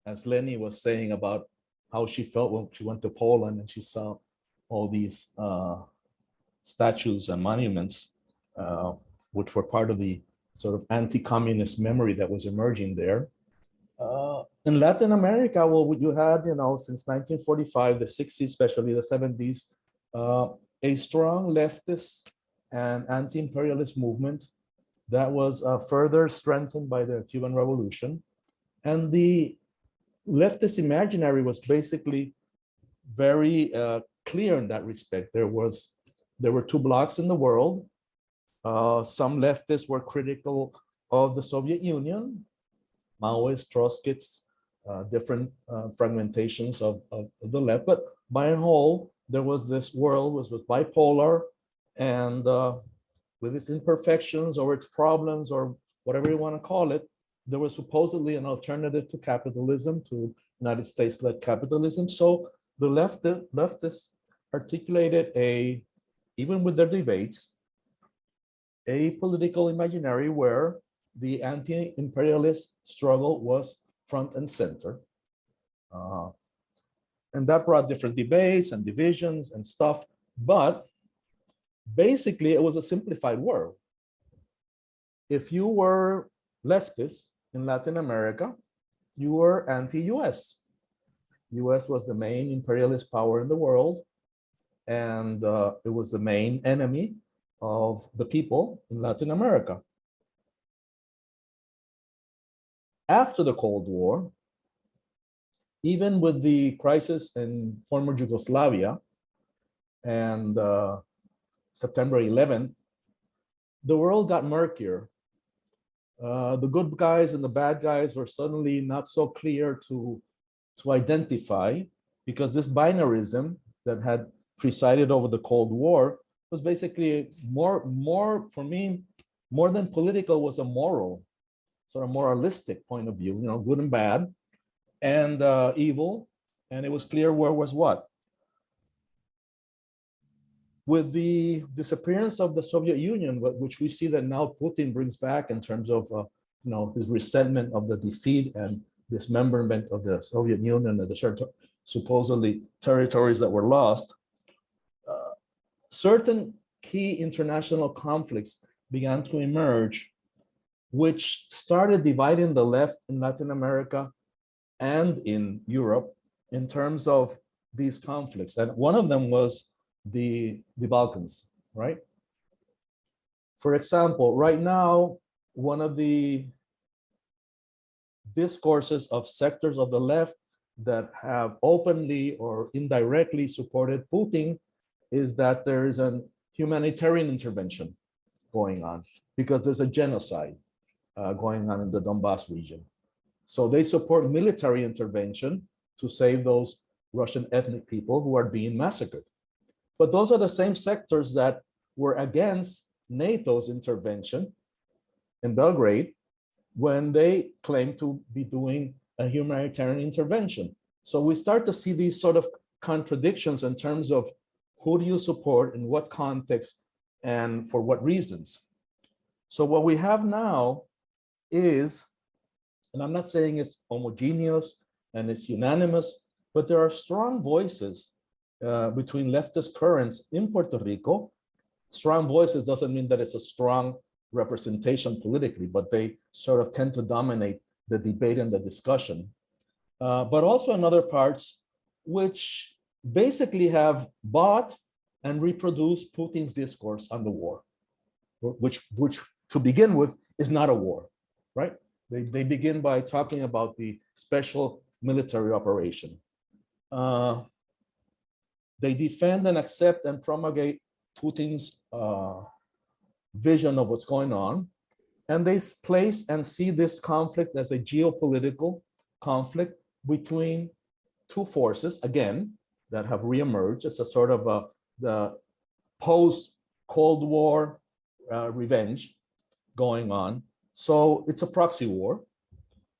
as Lenny was saying about how she felt when she went to Poland and she saw all these statues and monuments, which were part of the sort of anti-communist memory that was emerging there. In Latin America, well, you had, since 1945, the 60s, especially the 70s, a strong leftist and anti-imperialist movement that was further strengthened by the Cuban Revolution. And the leftist imaginary was basically very clear in that respect. There were two blocks in the world. Some leftists were critical of the Soviet Union, Maoists, Trotskyists, different fragmentations of the left, but by and whole, there was this world was bipolar, and with its imperfections or its problems or whatever you want to call it, there was supposedly an alternative to capitalism, to United States-led capitalism. So the leftists articulated even with their debates, a political imaginary where the anti-imperialist struggle was front and center. And that brought different debates and divisions and stuff, but basically it was a simplified world. If you were leftist in Latin America, you were anti-US. US was the main imperialist power in the world, and it was the main enemy of the people in Latin America. After the Cold War, even with the crisis in former Yugoslavia and September 11th, the world got murkier. The good guys and the bad guys were suddenly not so clear to identify, because this binarism that had presided over the Cold War was basically more for me, more than political, was a moral, sort of moralistic point of view, good and bad, and evil, and it was clear where was what. With the disappearance of the Soviet Union, which we see that now Putin brings back in terms of his resentment of the defeat and dismemberment of the Soviet Union and the supposedly territories that were lost, certain key international conflicts began to emerge, which started dividing the left in Latin America and in Europe in terms of these conflicts. And one of them was the Balkans, right? For example, right now, one of the discourses of sectors of the left that have openly or indirectly supported Putin is that there is a humanitarian intervention going on because there's a genocide going on in the Donbass region. So they support military intervention to save those Russian ethnic people who are being massacred. But those are the same sectors that were against NATO's intervention in Belgrade when they claimed to be doing a humanitarian intervention. So we start to see these sort of contradictions in terms of who do you support, in what context, and for what reasons. So what we have now is, and I'm not saying it's homogeneous and it's unanimous, but there are strong voices between leftist currents in Puerto Rico. Strong voices doesn't mean that it's a strong representation politically, but they sort of tend to dominate the debate and the discussion. But also in other parts, which basically have bought and reproduced Putin's discourse on the war, which to begin with is not a war, right? They begin by talking about the special military operation. They defend and accept and promulgate Putin's vision of what's going on. And they place and see this conflict as a geopolitical conflict between two forces, again, that have reemerged. It's a sort of the post-Cold War revenge going on. So it's a proxy war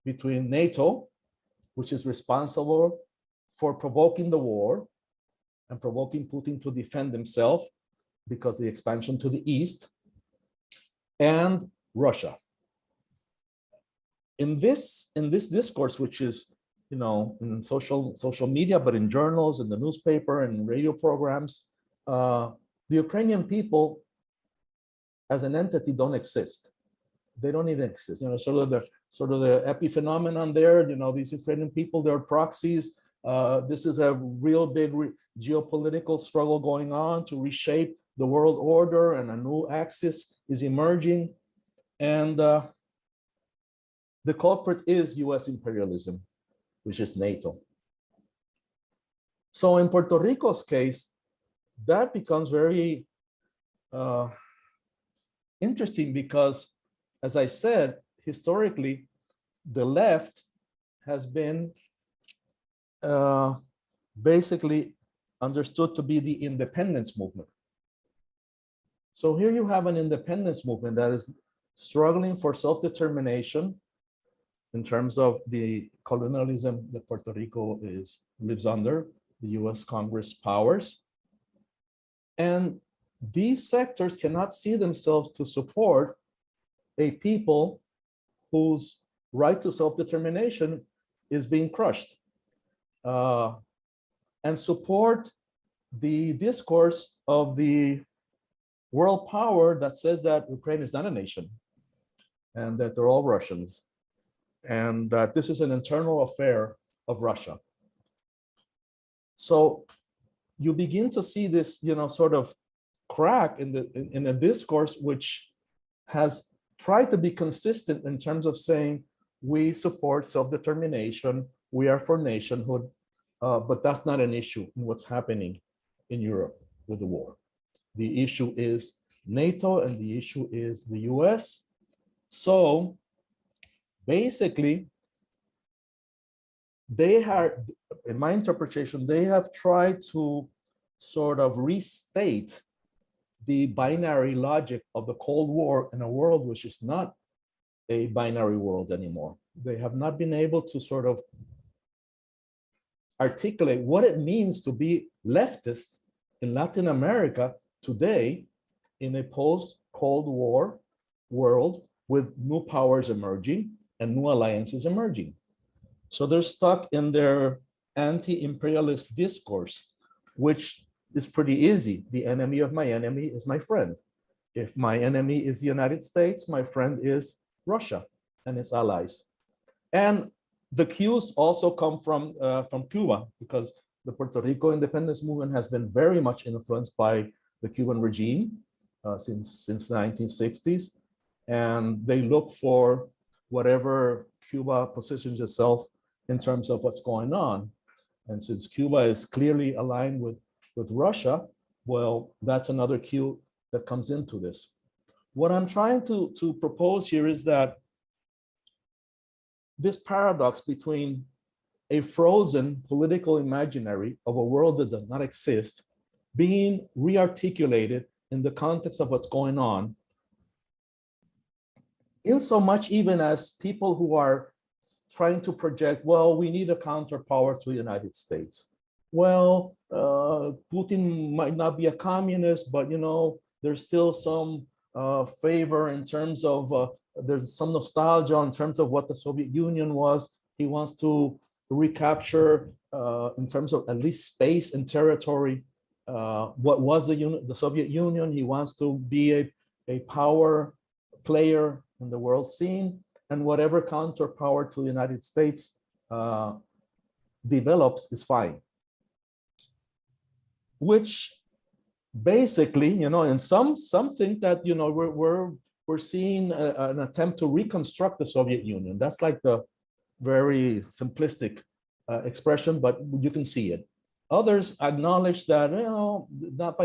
between NATO, which is responsible for provoking the war and provoking Putin to defend himself because of the expansion to the east, and Russia. In this discourse, which is, you know, in social media, but in journals, in the newspaper, and radio programs, the Ukrainian people as an entity don't exist. They don't even exist. You know, sort of the epiphenomenon there. You know, these Ukrainian people, they're proxies. This is a real big geopolitical struggle going on to reshape the world order, and a new axis is emerging. And the culprit is US imperialism, which is NATO. So in Puerto Rico's case, that becomes very interesting because, as I said, historically, the left has been basically understood to be the independence movement. So here you have an independence movement that is struggling for self-determination in terms of the colonialism that Puerto Rico lives under, the US Congress powers. And these sectors cannot see themselves to support a people whose right to self-determination is being crushed, and support the discourse of the world power that says that Ukraine is not a nation and that they're all Russians, and that this is an internal affair of Russia. So you begin to see this, you know, sort of crack in a discourse which has tried to be consistent in terms of saying we support self-determination, we are for nationhood, but that's not an issue in what's happening in Europe with the war. The issue is NATO and the issue is the US. So basically, they have, in my interpretation, they have tried to sort of restate the binary logic of the Cold War in a world which is not a binary world anymore. They have not been able to sort of articulate what it means to be leftist in Latin America today in a post-Cold War world with new powers emerging and new alliances emerging. So they're stuck in their anti-imperialist discourse, which is pretty easy. The enemy of my enemy is my friend. If my enemy is the United States, my friend is Russia and its allies. And the cues also come from Cuba, because the Puerto Rico independence movement has been very much influenced by the Cuban regime since the 1960s. And they look for whatever Cuba positions itself in terms of what's going on. And since Cuba is clearly aligned with Russia, well, that's another cue that comes into this. What I'm trying to propose here is that this paradox between a frozen political imaginary of a world that does not exist being rearticulated in the context of what's going on, in so much even as people who are trying to project, well, we need a counterpower to the United States. Well, Putin might not be a communist, but you know, there's still some favor in terms of, there's some nostalgia in terms of what the Soviet Union was. He wants to recapture, in terms of at least space and territory, what was the Soviet Union. He wants to be a power player in the world scene, and whatever counterpower to the United States develops is fine. Which basically, you know, and some think that, you know, we're seeing an attempt to reconstruct the Soviet Union. That's like the very simplistic expression, but you can see it. Others acknowledge that, you know, that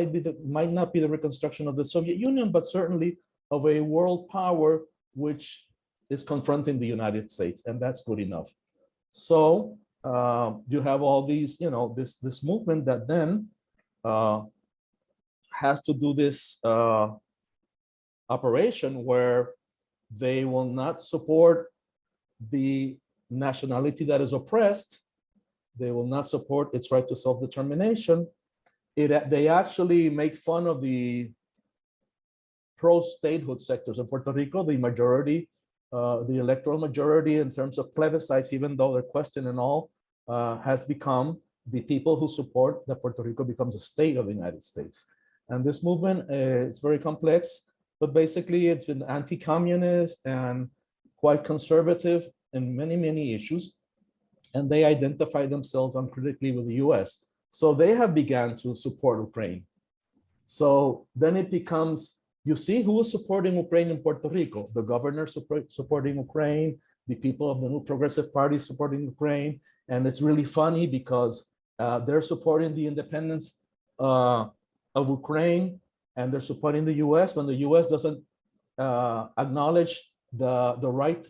might not be the reconstruction of the Soviet Union, but certainly of a world power which is confronting the United States, and that's good enough. So you have all these, you know, this movement that then has to do this operation where they will not support the nationality that is oppressed. They will not support its right to self-determination. They actually make fun of the pro-statehood sectors. In Puerto Rico, the majority, the electoral majority in terms of plebiscites, even though they're questioned and all, has become the people who support that Puerto Rico becomes a state of the United States. And this movement is very complex, but basically it's been anti-communist and quite conservative in many, many issues. And they identify themselves uncritically with the US. So they have begun to support Ukraine. So then it becomes, you see who is supporting Ukraine in Puerto Rico? The governor supporting Ukraine, the people of the New Progressive Party supporting Ukraine. And it's really funny because they're supporting the independence of Ukraine, and they're supporting the US when the US doesn't acknowledge the right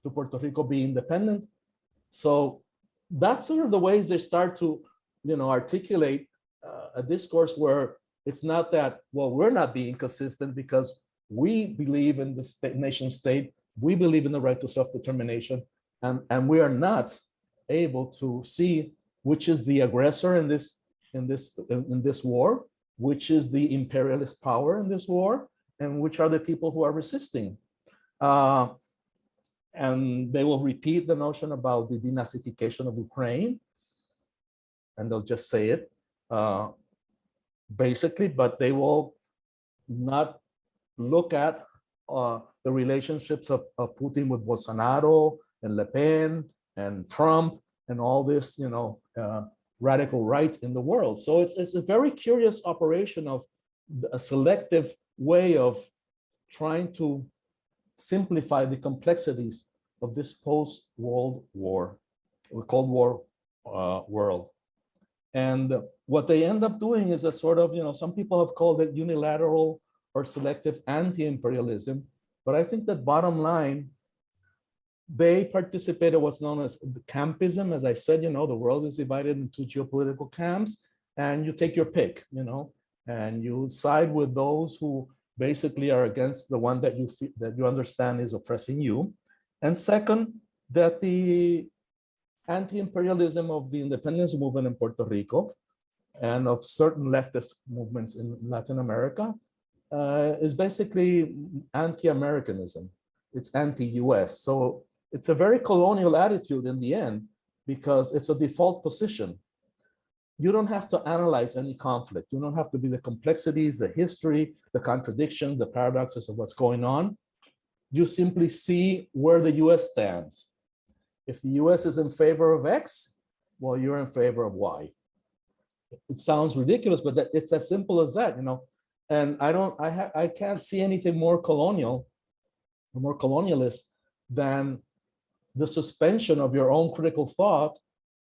to Puerto Rico be independent. So that's sort of the ways they start to, articulate a discourse where it's not that, well, we're not being consistent because we believe in the nation state, we believe in the right to self-determination, and we are not able to see which is the aggressor in this war, which is the imperialist power in this war, and which are the people who are resisting. And they will repeat the notion about the denazification of Ukraine, and they'll just say it basically, but they will not look at the relationships of Putin with Bolsonaro and Le Pen and Trump and all this, radical right in the world. So it's a very curious operation of a selective way of trying to simplify the complexities of this post-World War, or Cold War world. And what they end up doing is a sort of, some people have called it unilateral or selective anti-imperialism, but I think that bottom line, they participated in what's known as the campism. As I said, the world is divided into geopolitical camps, and you take your pick, and you side with those who basically are against the one that you understand is oppressing you. And second, that the anti-imperialism of the independence movement in Puerto Rico and of certain leftist movements in Latin America is basically anti-Americanism. It's anti-US. So it's a very colonial attitude in the end, because it's a default position. You don't have to analyze any conflict. You don't have to be the complexities, the history, the contradiction, the paradoxes of what's going on. You simply see where the US stands. If the US is in favor of X, well, you're in favor of Y. It sounds ridiculous, but it's as simple as that, And I can't see anything more colonial, or more colonialist than the suspension of your own critical thought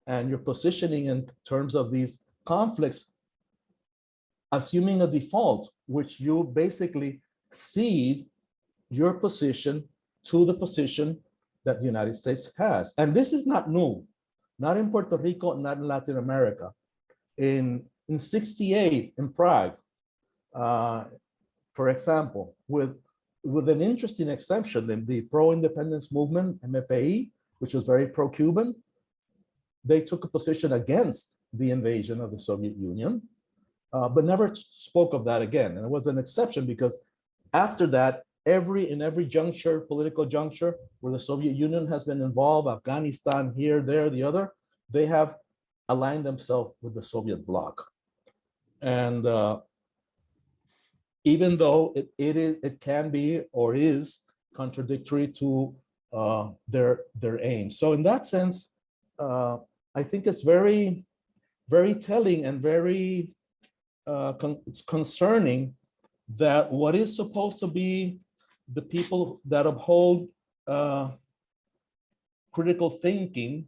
and your positioning in terms of these conflicts, assuming a default, which you basically cede your position to the position that the United States has. And this is not new, not in Puerto Rico, not in Latin America. In 68 in Prague, for example, with an interesting exception, the pro-independence movement, MPI, which was very pro-Cuban, they took a position against the invasion of the Soviet Union, but never spoke of that again. And it was an exception because after that, in every juncture, political juncture, where the Soviet Union has been involved, Afghanistan, here, there, the other, they have aligned themselves with the Soviet bloc. And even though it can be or is contradictory to their aim. So in that sense, I think it's very, very telling and very it's concerning that what is supposed to be the people that uphold critical thinking,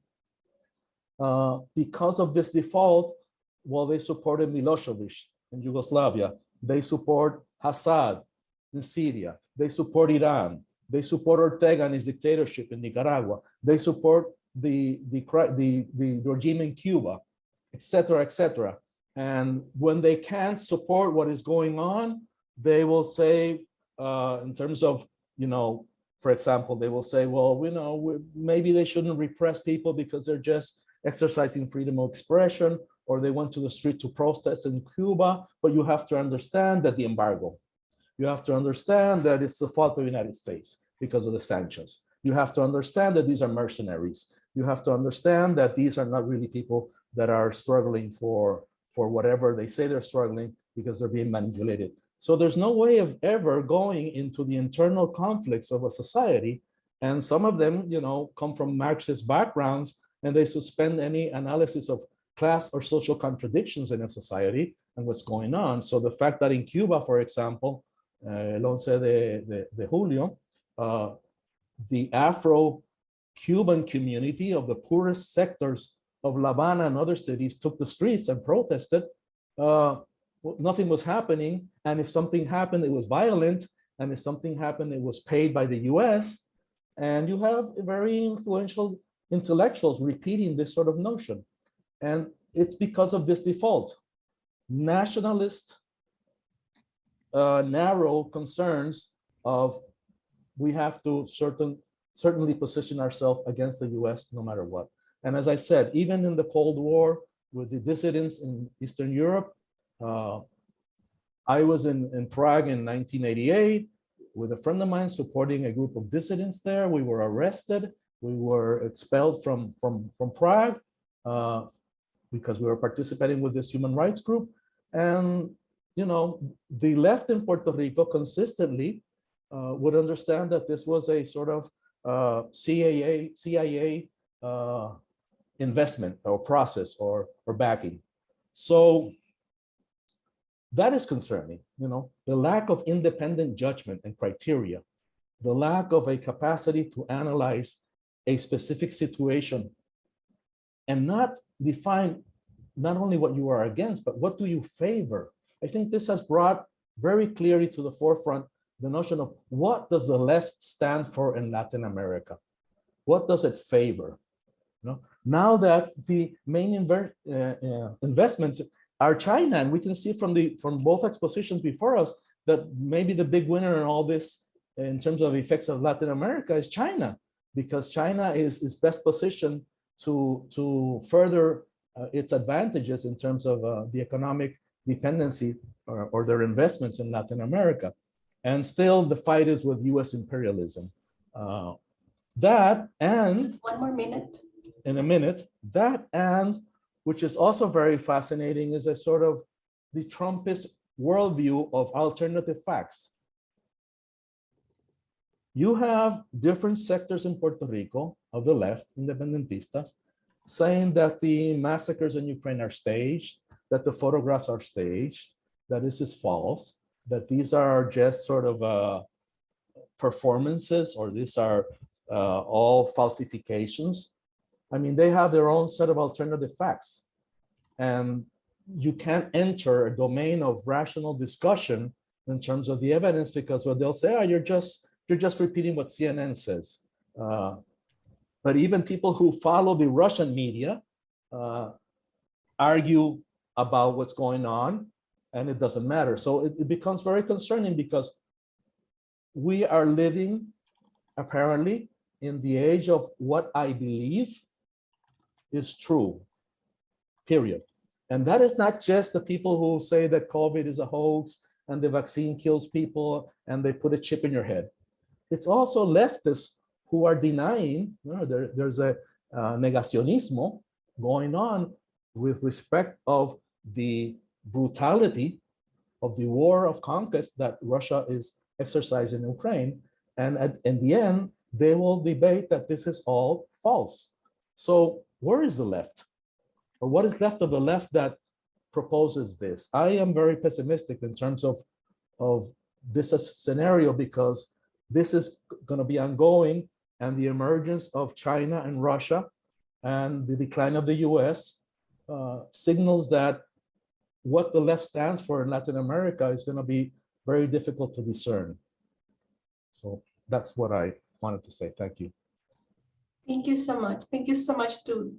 because of this default, well, they supported Milosevic in Yugoslavia. They support Assad in Syria. They support Iran. They support Ortega and his dictatorship in Nicaragua. They support the regime in Cuba, etc., etc. And when they can't support what is going on, they will say, in terms of, for example, they will say, well, maybe they shouldn't repress people because they're just exercising freedom of expression, or they went to the street to protest in Cuba, but you have to understand that the embargo. You have to understand that it's the fault of the United States because of the sanctions. You have to understand that these are mercenaries. You have to understand that these are not really people that are struggling for whatever they say they're struggling, because they're being manipulated. So there's no way of ever going into the internal conflicts of a society. And some of them, you know, come from Marxist backgrounds, and they suspend any analysis of class or social contradictions in a society and what's going on. So the fact that in Cuba, for example, el 11 de julio, the Afro-Cuban community of the poorest sectors of La Habana and other cities took the streets and protested. Nothing was happening. And if something happened, it was violent. And if something happened, it was paid by the US. And you have very influential intellectuals repeating this sort of notion. And it's because of this default. Nationalist, narrow concerns of we have to certainly position ourselves against the US no matter what. And as I said, even in the Cold War with the dissidents in Eastern Europe, I was in Prague in 1988 with a friend of mine supporting a group of dissidents there. We were arrested. We were expelled from Prague because we were participating with this human rights group. And, you know, the left in Puerto Rico consistently would understand that this was a sort of CIA investment or process or backing. So that is concerning, you know, the lack of independent judgment and criteria, the lack of a capacity to analyze a specific situation and not define not only what you are against, but what do you favor. I think this has brought very clearly to the forefront the notion of what does the left stand for in Latin America? What does it favor? You know, now that the main investments are China, and we can see from both expositions before us that maybe the big winner in all this in terms of effects of Latin America is China, because China is best positioned to further its advantages in terms of the economic dependency or their investments in Latin America. And still the fight is with US imperialism. That and— Just one more minute. In a minute, that and, which is also very fascinating, is a sort of the Trumpist worldview of alternative facts. You have different sectors in Puerto Rico of the left, independentistas, saying that the massacres in Ukraine are staged, that the photographs are staged, that this is false, that these are just sort of performances, or these are all falsifications. I mean, they have their own set of alternative facts. And you can't enter a domain of rational discussion in terms of the evidence, because what they'll say, oh, you're just repeating what CNN says. But even people who follow the Russian media argue about what's going on, and it doesn't matter. So it becomes very concerning, because we are living, apparently, in the age of what I believe is true, period. And that is not just the people who say that COVID is a hoax and the vaccine kills people and they put a chip in your head. It's also leftists who are denying, you know, there's a negacionismo going on with respect of the brutality of the war of conquest that Russia is exercising in Ukraine. And in the end, they will debate that this is all false. So where is the left? Or what is left of the left that proposes this? I am very pessimistic in terms of this scenario, because this is going to be ongoing, and the emergence of China and Russia and the decline of the US signals that what the left stands for in Latin America is going to be very difficult to discern. So that's what I wanted to say. Thank you. Thank you so much. Thank you so much to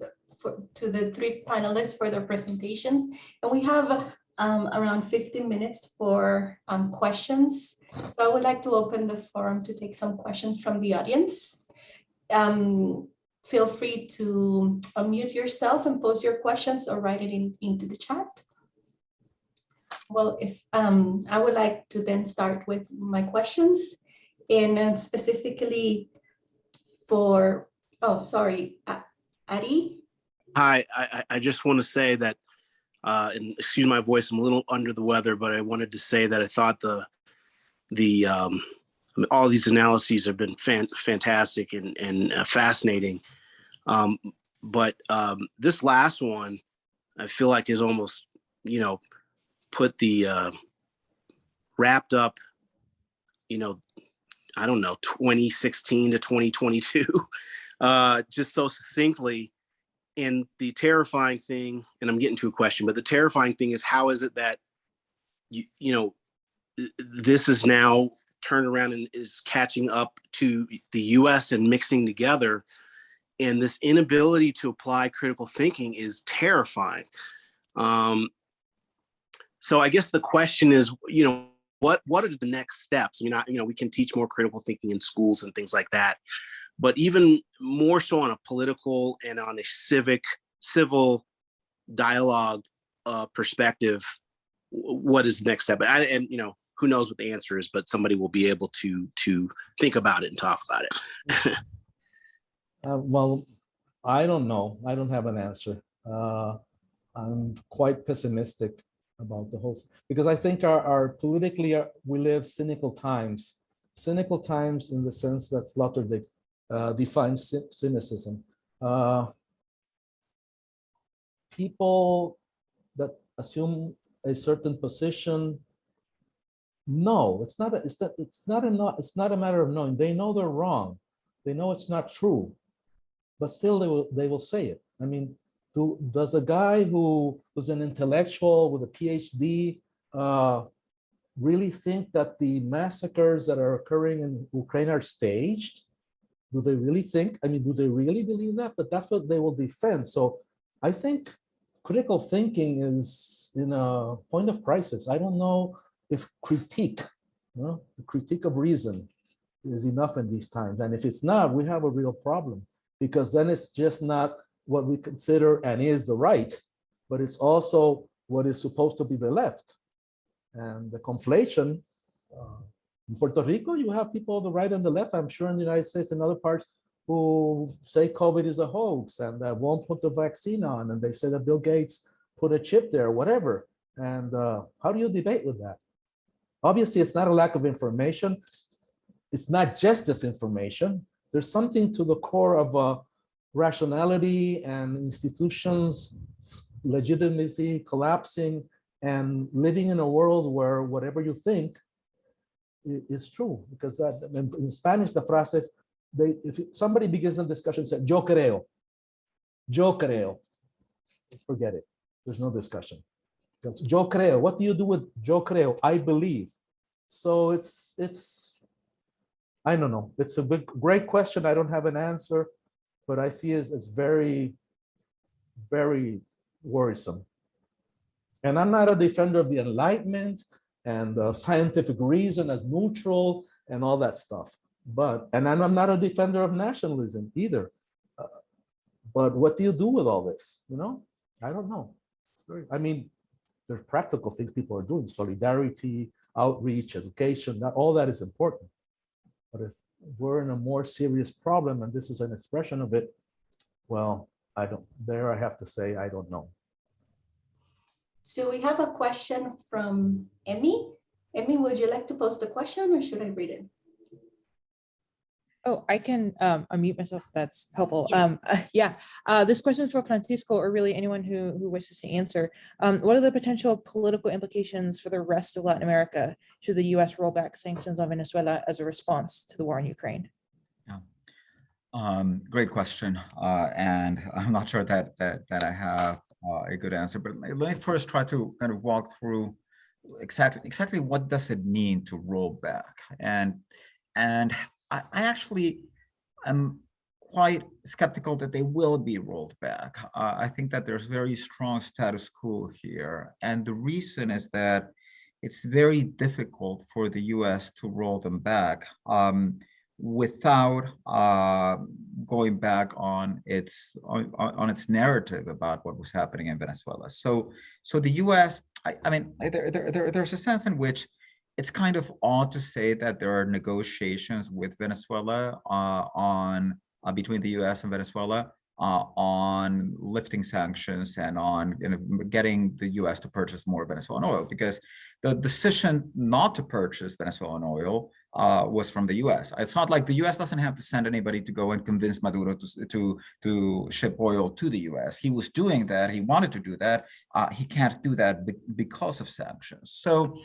the three panelists for their presentations. And we have around 15 minutes for questions. So I would like to open the forum to take some questions from the audience. Feel free to unmute yourself and pose your questions, or write it into the chat. Well, if I would like to then start with my questions, and specifically for, oh, sorry, Ari? Hi, I just want to say that, and excuse my voice, I'm a little under the weather, but I wanted to say that I thought all these analyses have been fantastic and fascinating. But this last one, I feel like is almost, put the wrapped up, I don't know, 2016 to 2022, just so succinctly. And the terrifying thing, and I'm getting to a question, but the terrifying thing is, how is it that, this is now turned around and is catching up to the US and mixing together, and this inability to apply critical thinking is terrifying. So I guess the question is, what are the next steps? I mean, we can teach more critical thinking in schools and things like that, but even more so on a political and on a civil dialogue perspective, what is the next step? And who knows what the answer is, but somebody will be able to think about it and talk about it. Well, I don't know. I don't have an answer. I'm quite pessimistic about the whole, because I think our politically, we live cynical times in the sense that Sloterdijk defines cynicism. People that assume a certain position, no, it's not a matter of knowing. They know they're wrong. They know it's not true, but still they will say it. I mean, does a guy who was an intellectual with a PhD really think that the massacres that are occurring in Ukraine are staged? Do they really think? I mean, do they really believe that? But that's what they will defend. So I think critical thinking is in a point of crisis. I don't know if critique, the critique of reason is enough in these times. And if it's not, we have a real problem, because then it's just not what we consider and is the right, but it's also what is supposed to be the left. And the conflation, in Puerto Rico, you have people on the right and the left. I'm sure in the United States and other parts who say COVID is a hoax and that won't put the vaccine on, and they say that Bill Gates put a chip there, whatever. And how do you debate with that? Obviously, it's not a lack of information. It's not just disinformation. There's something to the core of rationality and institutions' legitimacy collapsing, and living in a world where whatever you think is true. Because that, in Spanish, the frase is, if somebody begins a discussion, say, yo creo, forget it. There's no discussion. Yo creo. What do you do with yo creo? I believe. So it's I don't know. It's a great question. I don't have an answer, but I see it as very, very worrisome. And I'm not a defender of the Enlightenment and scientific reason as neutral and all that stuff. And I'm not a defender of nationalism either. But what do you do with all this? I don't know. I mean, there's practical things people are doing: solidarity, outreach, education. All that is important. But if we're in a more serious problem, and this is an expression of it, well, I have to say, I don't know. So we have a question from Emmy. Emmy, would you like to pose the question, or should I read it? Oh, I can unmute myself if that's helpful. Yes. This question is for Francisco, or really anyone who wishes to answer. What are the potential political implications for the rest of Latin America should the US roll back sanctions on Venezuela as a response to the war in Ukraine? Yeah, great question. And I'm not sure that I have a good answer, but let me first try to kind of walk through exactly what does it mean to roll back. And I actually am quite skeptical that they will be rolled back. I think that there's very strong status quo here. And the reason is that it's very difficult for the US to roll them back without going back on its narrative about what was happening in Venezuela. So the US, I mean, there's a sense in which it's kind of odd to say that there are negotiations with Venezuela between the U.S. and Venezuela on lifting sanctions and on getting the U.S. to purchase more Venezuelan oil, because the decision not to purchase Venezuelan oil was from the U.S. It's not like the U.S. doesn't have to send anybody to go and convince Maduro to ship oil to the U.S. He was doing that. He wanted to do that. He can't do that because of sanctions. So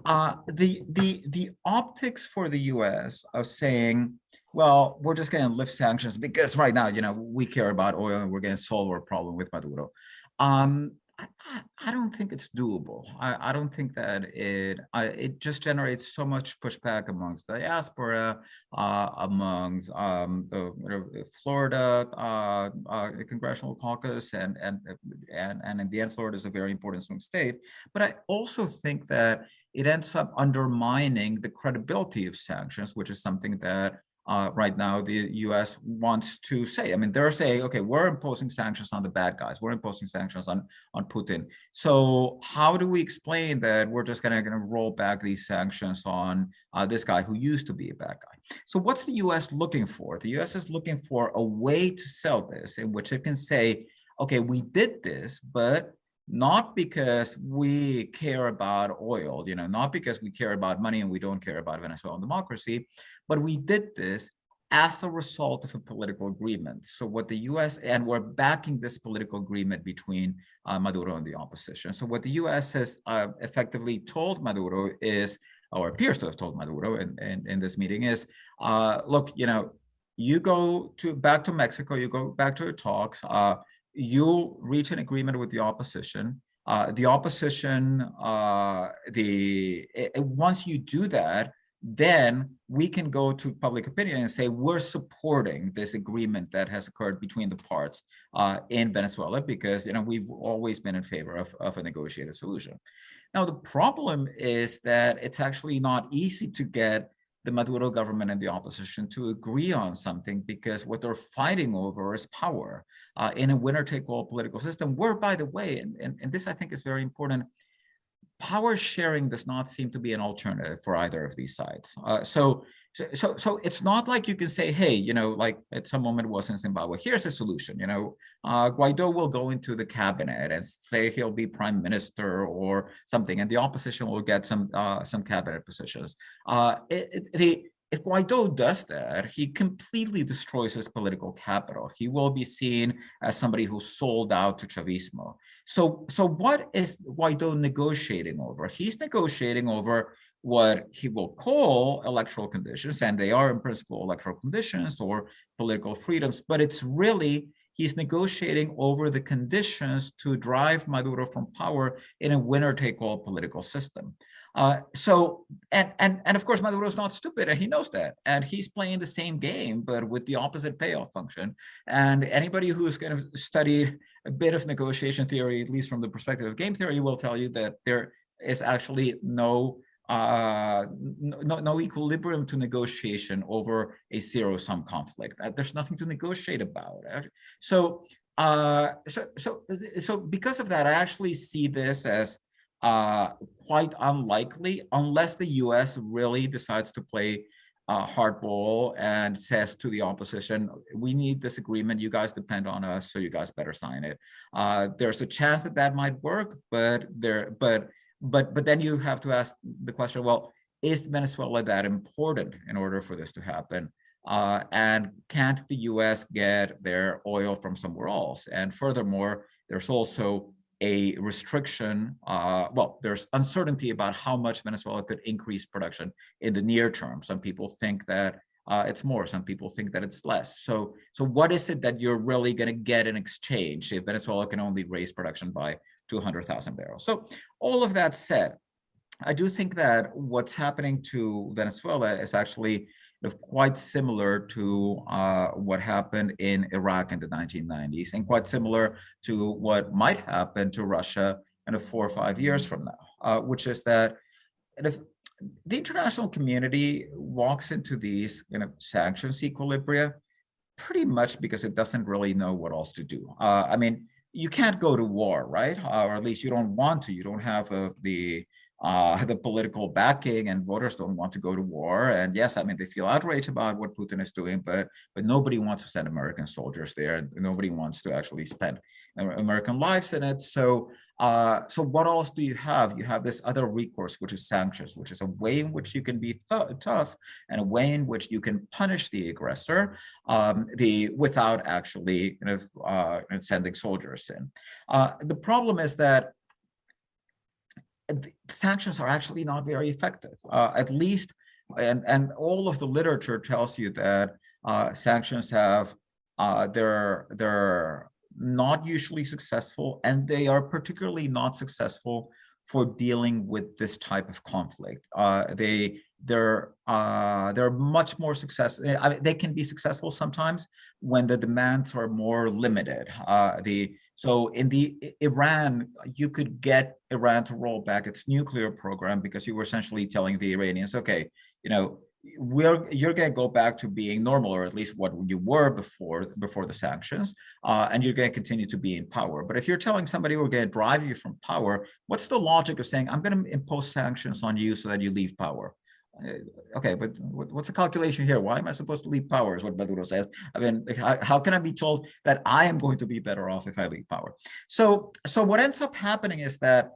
the optics for the U.S. of saying, well, we're just going to lift sanctions because right now, we care about oil and we're going to solve our problem with Maduro. I don't think it's doable. I don't think that it just generates so much pushback amongst the diaspora, amongst the Florida Congressional Caucus, and in the end, Florida is a very important swing state. But I also think that it ends up undermining the credibility of sanctions, which is something that right now the U.S. wants to say. I mean, they're saying, okay, we're imposing sanctions on the bad guys. We're imposing sanctions on Putin. So how do we explain that we're just going to roll back these sanctions on this guy who used to be a bad guy? So what's the U.S. looking for? The U.S. is looking for a way to sell this in which it can say, okay, we did this, but not because we care about oil, not because we care about money and we don't care about Venezuelan democracy, but we did this as a result of a political agreement. So what the U.S., and we're backing this political agreement between Maduro and the opposition. So what the U.S. has effectively told Maduro is, or appears to have told Maduro in this meeting is, look, you go back to Mexico, you go back to the talks, you reach an agreement with the opposition. The opposition, once you do that, then we can go to public opinion and say we're supporting this agreement that has occurred between the parts in Venezuela, because we've always been in favor of a negotiated solution. Now the problem is that it's actually not easy to get the Maduro government and the opposition to agree on something, because what they're fighting over is power in a winner-take-all political system where, by the way, and this I think is very important, power sharing does not seem to be an alternative for either of these sides. So it's not like you can say, hey, like at some moment was in Zimbabwe, here's a solution. Guaido will go into the cabinet and say he'll be prime minister or something, and the opposition will get some cabinet positions. If Guaido does that, he completely destroys his political capital. He will be seen as somebody who sold out to Chavismo. So what is Guaido negotiating over? He's negotiating over what he will call electoral conditions, and they are in principle electoral conditions or political freedoms, but it's really, he's negotiating over the conditions to drive Maduro from power in a winner-take-all political system. And of course, Maduro is not stupid, and he knows that, and he's playing the same game, but with the opposite payoff function. And anybody who's kind of studied a bit of negotiation theory, at least from the perspective of game theory, will tell you that there is actually no equilibrium to negotiation over a zero-sum conflict. There's nothing to negotiate about. So because of that, I actually see this as quite unlikely, unless the U.S. really decides to play hardball and says to the opposition, we need this agreement, you guys depend on us, so you guys better sign it. There's a chance that might work, but then you have to ask the question, well, is Venezuela that important in order for this to happen? And can't the U.S. get their oil from somewhere else? And furthermore, there's also a restriction, there's uncertainty about how much Venezuela could increase production in the near term. Some people think that it's more, some people think that it's less. So what is it that you're really going to get in exchange if Venezuela can only raise production by 200,000 barrels? So all of that said, I do think that what's happening to Venezuela is actually quite similar to what happened in Iraq in the 1990s, and quite similar to what might happen to Russia in 4 or 5 years from now, which is that if the international community walks into these sanctions equilibria pretty much because it doesn't really know what else to do. I mean, you can't go to war, right? Or at least you don't want to. You don't have the political backing, and voters don't want to go to war. And yes, I mean, they feel outraged about what Putin is doing, but nobody wants to send American soldiers there. Nobody wants to actually spend American lives in it. So what else do you have? You have this other recourse, which is sanctions, which is a way in which you can be tough and a way in which you can punish the aggressor without actually sending soldiers in. The problem is that sanctions are actually not very effective, at least, and all of the literature tells you that sanctions have, they're not usually successful, and they are particularly not successful for dealing with this type of conflict. They're much more successful. I mean, they can be successful sometimes when the demands are more limited. So in Iran, you could get Iran to roll back its nuclear program because you were essentially telling the Iranians, okay, you're going to go back to being normal, or at least what you were before the sanctions, and you're going to continue to be in power. But if you're telling somebody we're going to drive you from power, what's the logic of saying I'm going to impose sanctions on you so that you leave power? Okay, but what's the calculation here? Why am I supposed to leave power, is what Maduro says. I mean, how can I be told that I am going to be better off if I leave power? So what ends up happening is that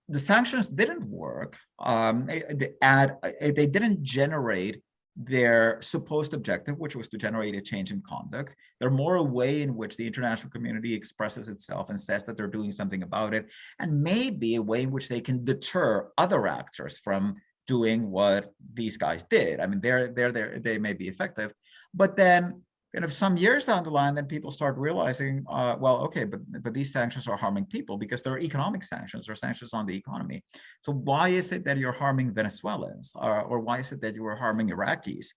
the sanctions didn't work, they didn't generate their supposed objective, which was to generate a change in conduct. They're more a way in which the international community expresses itself and says that they're doing something about it, and maybe a way in which they can deter other actors from doing what these guys did. I mean, they may be effective, but then some years down the line, then people start realizing, well, okay, but these sanctions are harming people because they're economic sanctions, they're sanctions on the economy. So why is it that you're harming Venezuelans, or why is it that you are harming Iraqis?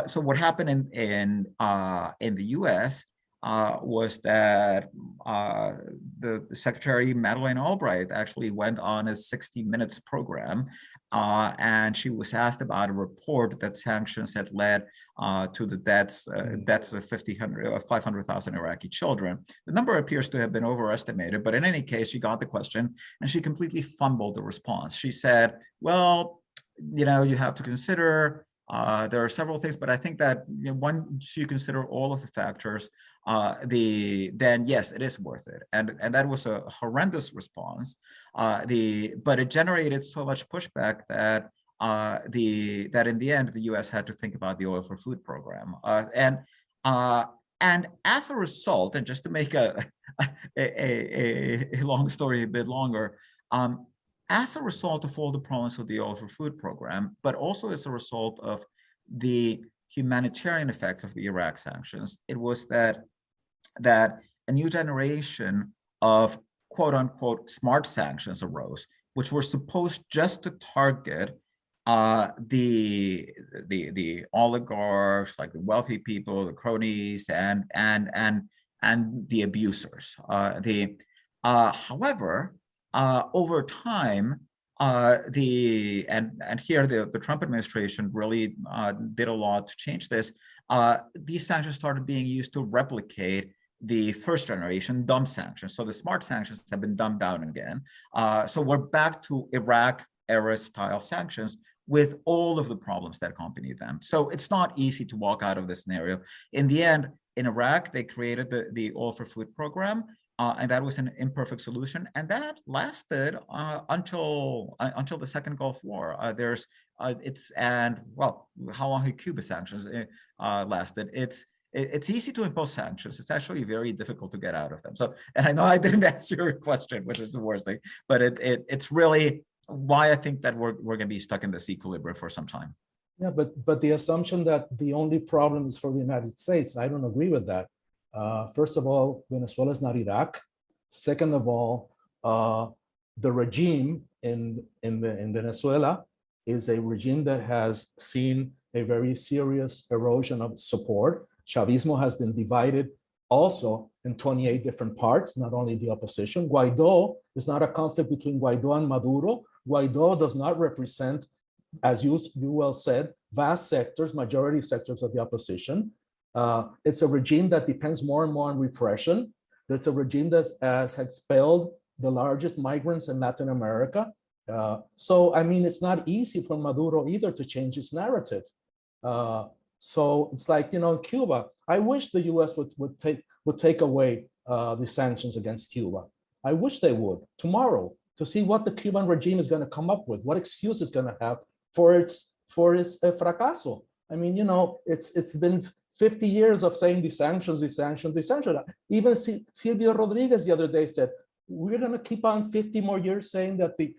So what happened in the U.S. Was that the Secretary Madeleine Albright actually went on a 60 Minutes program, and she was asked about a report that sanctions had led to the deaths of 500,000 Iraqi children. The number appears to have been overestimated, but in any case, she got the question and she completely fumbled the response. She said, well, you have to consider, there are several things, but I think that once you consider all of the factors, then yes, it is worth it. And that was a horrendous response. But it generated so much pushback that that in the end, the U.S. had to think about the oil for food program. And as a result, and just to make a long story a bit longer, as a result of all the problems of the oil for food program, but also as a result of the humanitarian effects of the Iraq sanctions, it was that a new generation of quote unquote smart sanctions arose, which were supposed just to target the oligarchs, like the wealthy people, the cronies, and the abusers. However, over time, and here the Trump administration really did a lot to change this. These sanctions started being used to replicate the first generation dumb sanctions. So the smart sanctions have been dumbed down again. So we're back to Iraq era style sanctions with all of the problems that accompany them. So it's not easy to walk out of this scenario. In the end, in Iraq, they created the Oil for Food program, and that was an imperfect solution, and that lasted until the Second Gulf War. How long have Cuba sanctions lasted? It's easy to impose sanctions. It's actually very difficult to get out of them. So, and I know I didn't answer your question, which is the worst thing, but it's really why I think that we're going to be stuck in this equilibrium for some time. Yeah, but the assumption that the only problem is for the United States, I don't agree with that. First of all, Venezuela is not Iraq. Second of all, the regime in Venezuela is a regime that has seen a very serious erosion of support. Chavismo has been divided also in 28 different parts, not only the opposition. Guaido is not a conflict between Guaido and Maduro. Guaido does not represent, as you well said, vast sectors, majority sectors of the opposition. It's a regime that depends more and more on repression. That's a regime that has expelled the largest migrants in Latin America. So, I mean, it's not easy for Maduro either to change his narrative. So it's like, you know, Cuba, I wish the US would take away the sanctions against Cuba. I wish they would tomorrow, to see what the Cuban regime is going to come up with, what excuse it's going to have for its fracaso. I mean, you know, it's been 50 years of saying the sanctions. Even Silvio Rodríguez the other day said, we're going to keep on 50 more years saying that the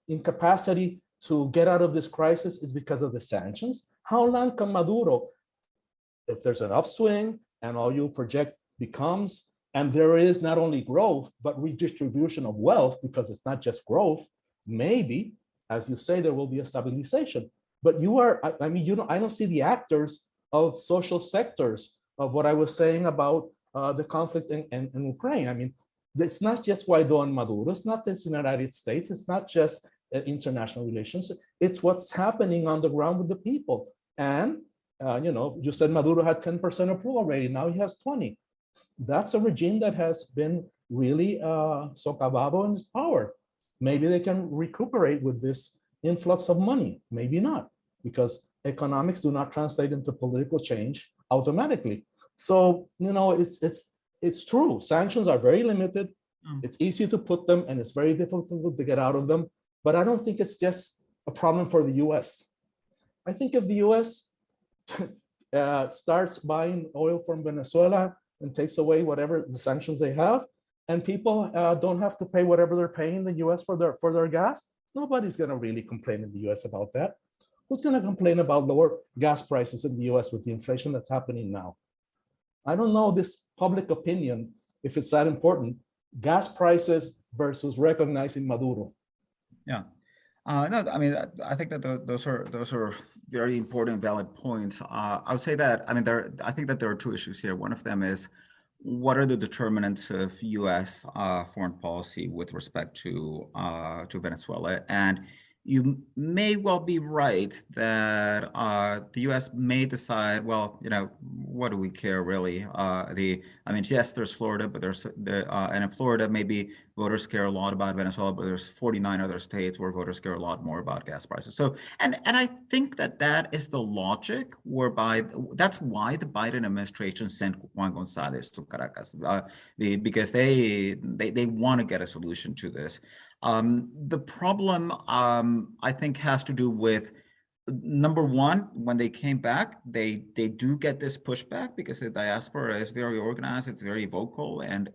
incapacity to get out of this crisis is because of the sanctions. How long can Maduro, if there's an upswing and all you project becomes, and there is not only growth, but redistribution of wealth, because it's not just growth, maybe, as you say, there will be a stabilization. But I mean, you know, I don't see the actors of social sectors of what I was saying about the conflict in Ukraine. I mean, it's not just Guaido and Maduro, it's not just the United States, it's not just international relations, it's what's happening on the ground with the people. And, you know, you said Maduro had 10% approval rating, now he has 20. That's a regime that has been really socavado in its power. Maybe they can recuperate with this influx of money, maybe not, because economics do not translate into political change automatically. So, you know, it's true, sanctions are very limited, it's easy to put them and it's very difficult to get out of them, but I don't think it's just a problem for the US. I think if the US starts buying oil from Venezuela and takes away whatever the sanctions they have, and people don't have to pay whatever they're paying in the US for their gas, nobody's going to really complain in the US about that. Who's going to complain about lower gas prices in the US with the inflation that's happening now? I don't know this public opinion, if it's that important, gas prices versus recognizing Maduro. Yeah. No, I mean, I think that those are very important, valid points. I would say that, I mean, I think that there are two issues here. One of them is, what are the determinants of U.S. Foreign policy with respect to Venezuela? And you may well be right that the U.S. may decide, well, you know, what do we care really? I mean, yes, there's Florida, but and in Florida, maybe voters care a lot about Venezuela, but there's 49 other states where voters care a lot more about gas prices. So, and I think that is the logic whereby, that's why the Biden administration sent Juan Gonzalez to Caracas, because they want to get a solution to this. The problem, I think, has to do with, number one, when they came back, they do get this pushback because the diaspora is very organized, it's very vocal, and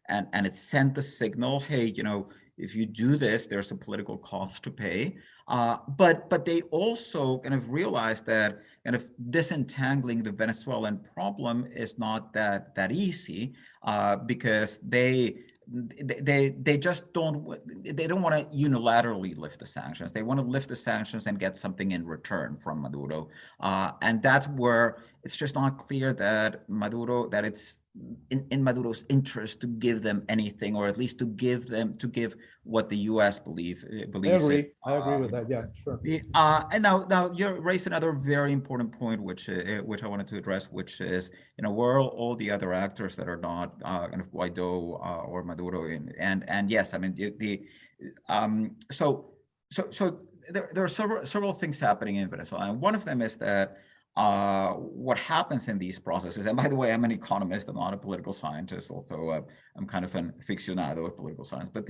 it sent the signal, hey, you know, if you do this, there's a political cost to pay. But they also kind of realized that kind of disentangling the Venezuelan problem is not that easy, because they just don't want to unilaterally lift the sanctions. They want to lift the sanctions and get something in return from Maduro, and that's where it's just not clear that it's in Maduro's interest to give them anything, or at least to give what the U.S. believes. I agree with that. Yeah, sure. And now you raised another very important point, which I wanted to address, which is, you know, where are all the other actors that are not kind of Guaido or Maduro and yes, I mean so there are several things happening in Venezuela, and one of them is that what happens in these processes, and by the way, I'm an economist, I'm not a political scientist, although I'm kind of an aficionado of political science, but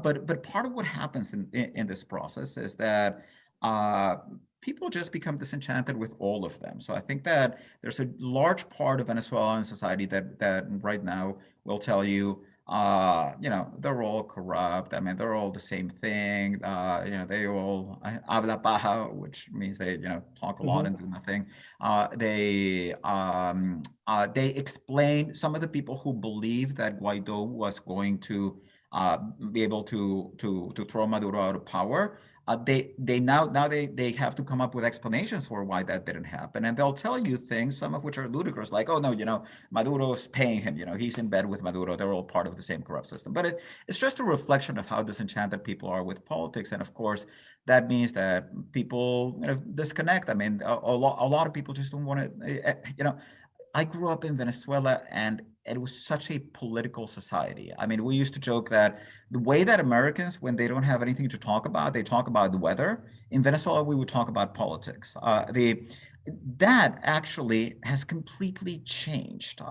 but part of what happens in this process is that people just become disenchanted with all of them. So I think that there's a large part of Venezuelan society that right now will tell you, you know, they're all corrupt. I mean, they're all the same thing. You know, they all habla paja, which means they, you know, talk a lot and do nothing. They explain, some of the people who believe that Guaido was going to be able to throw Maduro out of power, they now have to come up with explanations for why that didn't happen, and they'll tell you things, some of which are ludicrous, like, oh no, you know, Maduro's paying him, you know, he's in bed with Maduro, they're all part of the same corrupt system. But it's just a reflection of how disenchanted people are with politics, and of course that means that people, you know, disconnect. I mean, a lot of people just don't want to, you know, I grew up in Venezuela, and it was such a political society. I mean, we used to joke that the way that Americans, when they don't have anything to talk about, they talk about the weather. In Venezuela, we would talk about politics. That actually has completely changed.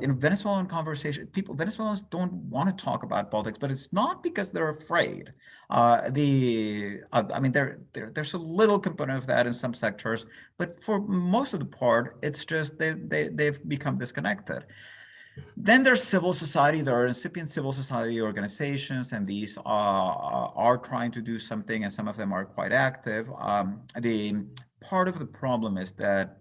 In Venezuelan conversation, Venezuelans don't want to talk about politics, but it's not because they're afraid. I mean, there's a little component of that in some sectors, but for most of the part, it's just they've become disconnected. Then there's civil society. There are incipient civil society organizations, and these are trying to do something, and some of them are quite active. The part of the problem is that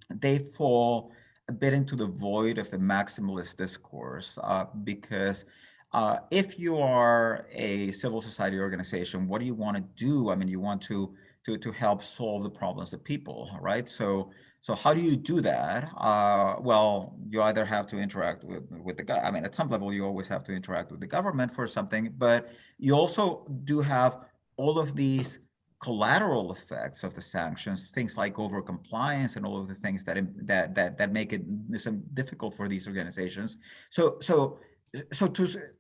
they fall a bit into the void of the maximalist discourse, because if you are a civil society organization, what do you want to do? I mean, you want to help solve the problems of people, right? So how do you do that? Well, you either have to interact with the government. I mean, at some level, you always have to interact with the government for something, but you also do have all of these collateral effects of the sanctions, things like overcompliance and all of the things that make it difficult for these organizations. So to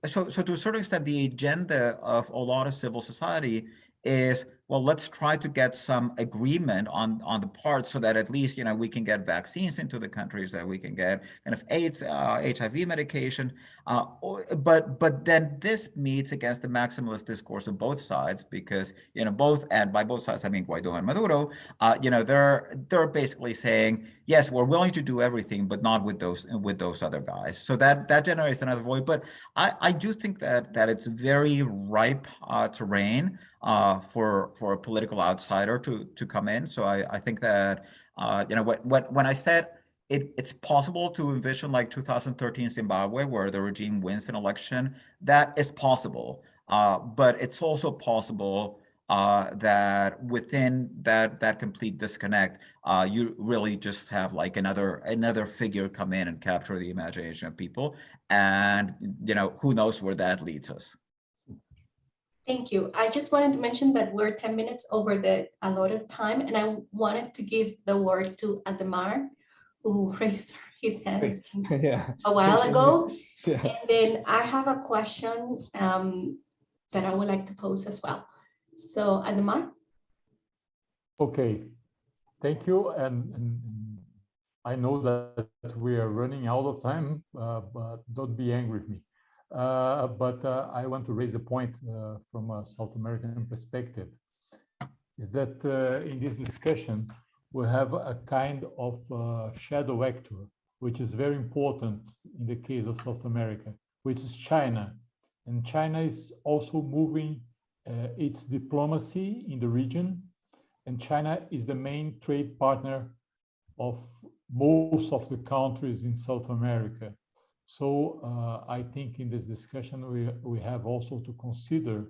a certain extent, the agenda of a lot of civil society is, well, let's try to get some agreement on the part so that at least, you know, we can get vaccines into the countries, that we can get kind of AIDS, HIV medication. But then this meets against the maximalist discourse of both sides, because, you know, by both sides, I mean Guaido and Maduro, you know, they're basically saying, yes, we're willing to do everything, but not with those other guys. So that generates another void. But I do think that it's very ripe terrain for a political outsider to come in. So I think that you know, when I said it's possible to envision like 2013 Zimbabwe, where the regime wins an election, that is possible. But it's also possible that within that complete disconnect, you really just have like another figure come in and capture the imagination of people, and you know, who knows where that leads us. Thank you. I just wanted to mention that we're 10 minutes over the allotted time, and I wanted to give the word to Adhemar, who raised his hand a while ago. Yeah. And then I have a question that I would like to pose as well. So Adhemar. Okay, thank you. And I know that we are running out of time, but don't be angry with me. But I want to raise a point from a South American perspective, is that in this discussion, we have a kind of shadow actor, which is very important in the case of South America, which is China. And China is also moving its diplomacy in the region. And China is the main trade partner of most of the countries in South America. So I think in this discussion, we have also to consider,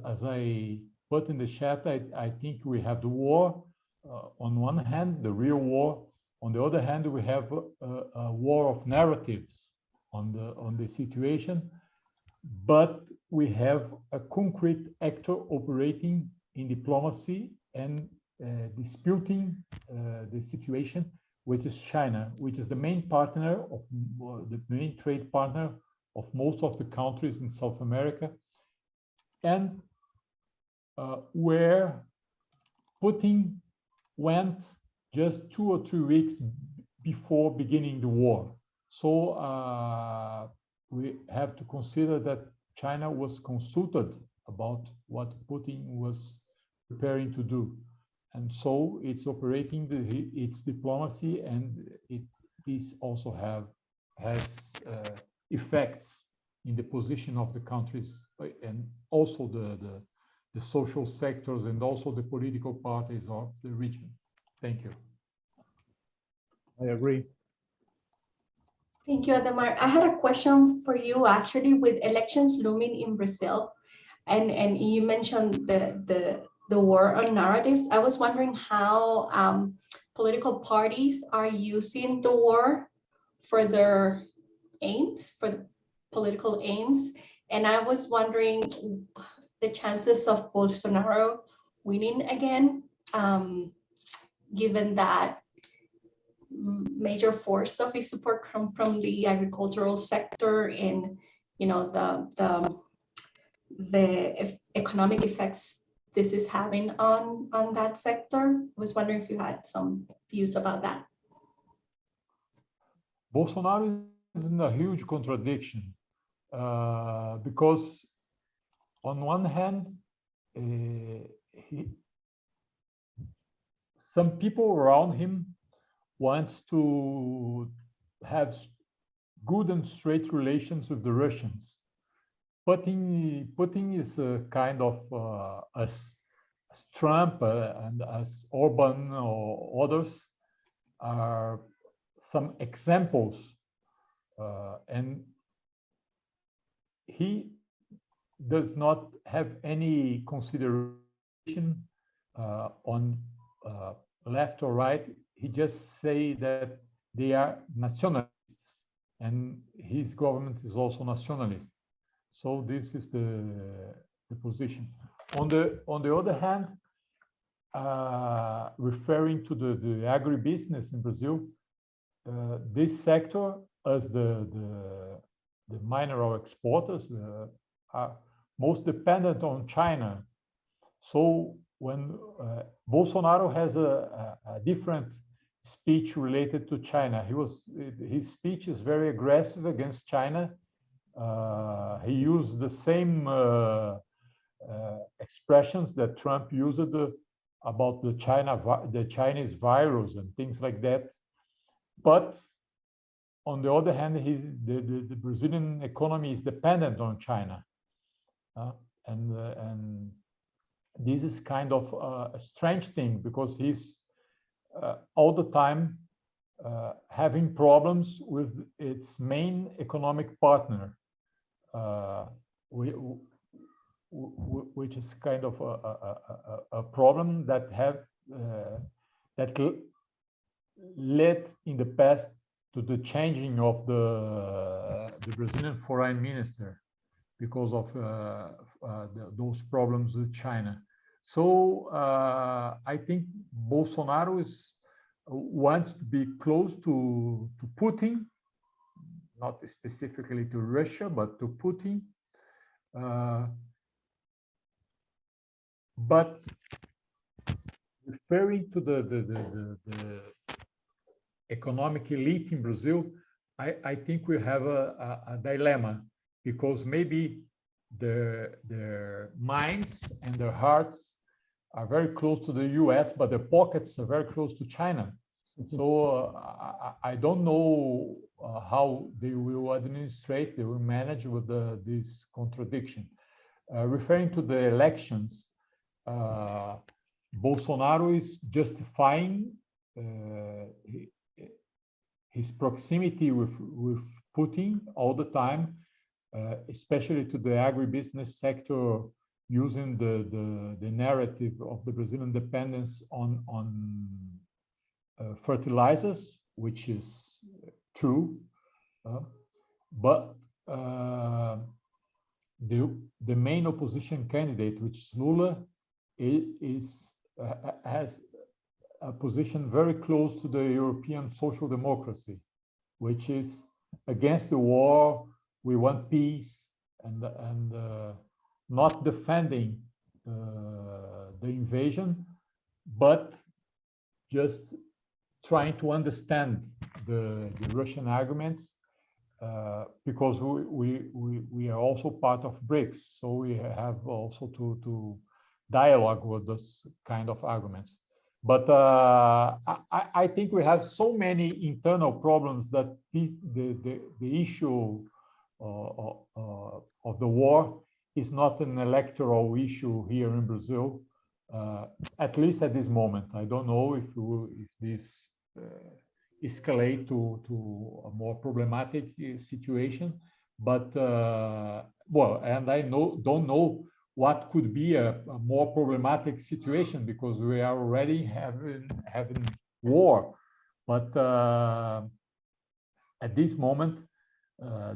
as I put in the chat, I think we have the war on one hand, the real war. On the other hand, we have a war of narratives on the situation, but we have a concrete actor operating in diplomacy and disputing the situation, which is China, which is the main partner of the main trade partner of most of the countries in South America, and where Putin went just 2 or 3 weeks before beginning the war. So we have to consider that China was consulted about what Putin was preparing to do. And so it's operating its diplomacy, and this also has effects in the position of the countries, and also the social sectors, and also the political parties of the region. Thank you. I agree. Thank you, Adhemar. I had a question for you, actually, with elections looming in Brazil, and you mentioned the war on narratives. I was wondering how political parties are using the war for their aims, for the political aims. And I was wondering the chances of Bolsonaro winning again. given that major force of his support come from the agricultural sector and, you know, the economic effects this is having on that sector. I was wondering if you had some views about that. Bolsonaro is in a huge contradiction because on one hand, some people around him wants to have good and straight relations with the Russians. Putin is a kind of as Trump and as Orban or others are some examples, and he does not have any consideration on left or right. He just say that they are nationalists, and his government is also nationalist. So this is the position. On the other hand, referring to the agribusiness in Brazil, this sector, as the mineral exporters, are most dependent on China. So when Bolsonaro has a different speech related to China, his speech is very aggressive against China. He used the same expressions that Trump used about the Chinese virus and things like that. But on the other hand, the Brazilian economy is dependent on China, and this is kind of a strange thing because he's all the time having problems with its main economic partner, which is kind of a problem that led in the past to the changing of the Brazilian foreign minister because of those problems with China. So I think Bolsonaro wants to be close to Putin, not specifically to Russia, but to Putin. But referring to the economic elite in Brazil, I think we have a dilemma, because maybe their minds and their hearts are very close to the US, but their pockets are very close to China. So I don't know how they will administrate, they will manage with this contradiction. Referring to the elections, Bolsonaro is justifying his proximity with Putin all the time, especially to the agribusiness sector, using the narrative of the Brazilian dependence on fertilizers, which is true, but the main opposition candidate, which is Lula, has a position very close to the European social democracy, which is against the war. We want peace, and not defending the invasion, but just trying to understand the Russian arguments, because we are also part of BRICS, so we have also to dialogue with those kind of arguments. But I think we have so many internal problems that the issue of the war is not an electoral issue here in Brazil, at least at this moment. I don't know if this escalate to a more problematic situation, but well, and I don't know what could be a more problematic situation, because we are already having war. But at this moment,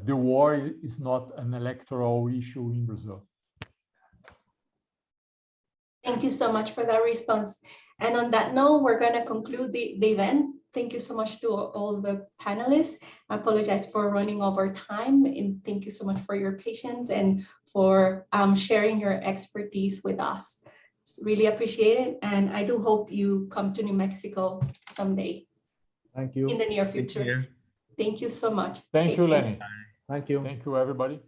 the war is not an electoral issue in Brazil. Thank you so much for that response. And on that note, we're going to conclude the event. Thank you so much to all the panelists. I apologize for running over time, and thank you so much for your patience and for sharing your expertise with us. Really appreciate it. And I do hope you come to New Mexico someday Thank you. in the near future. Thank you so much. Thank Take you, care. Lenny. Thank you. Thank you, everybody.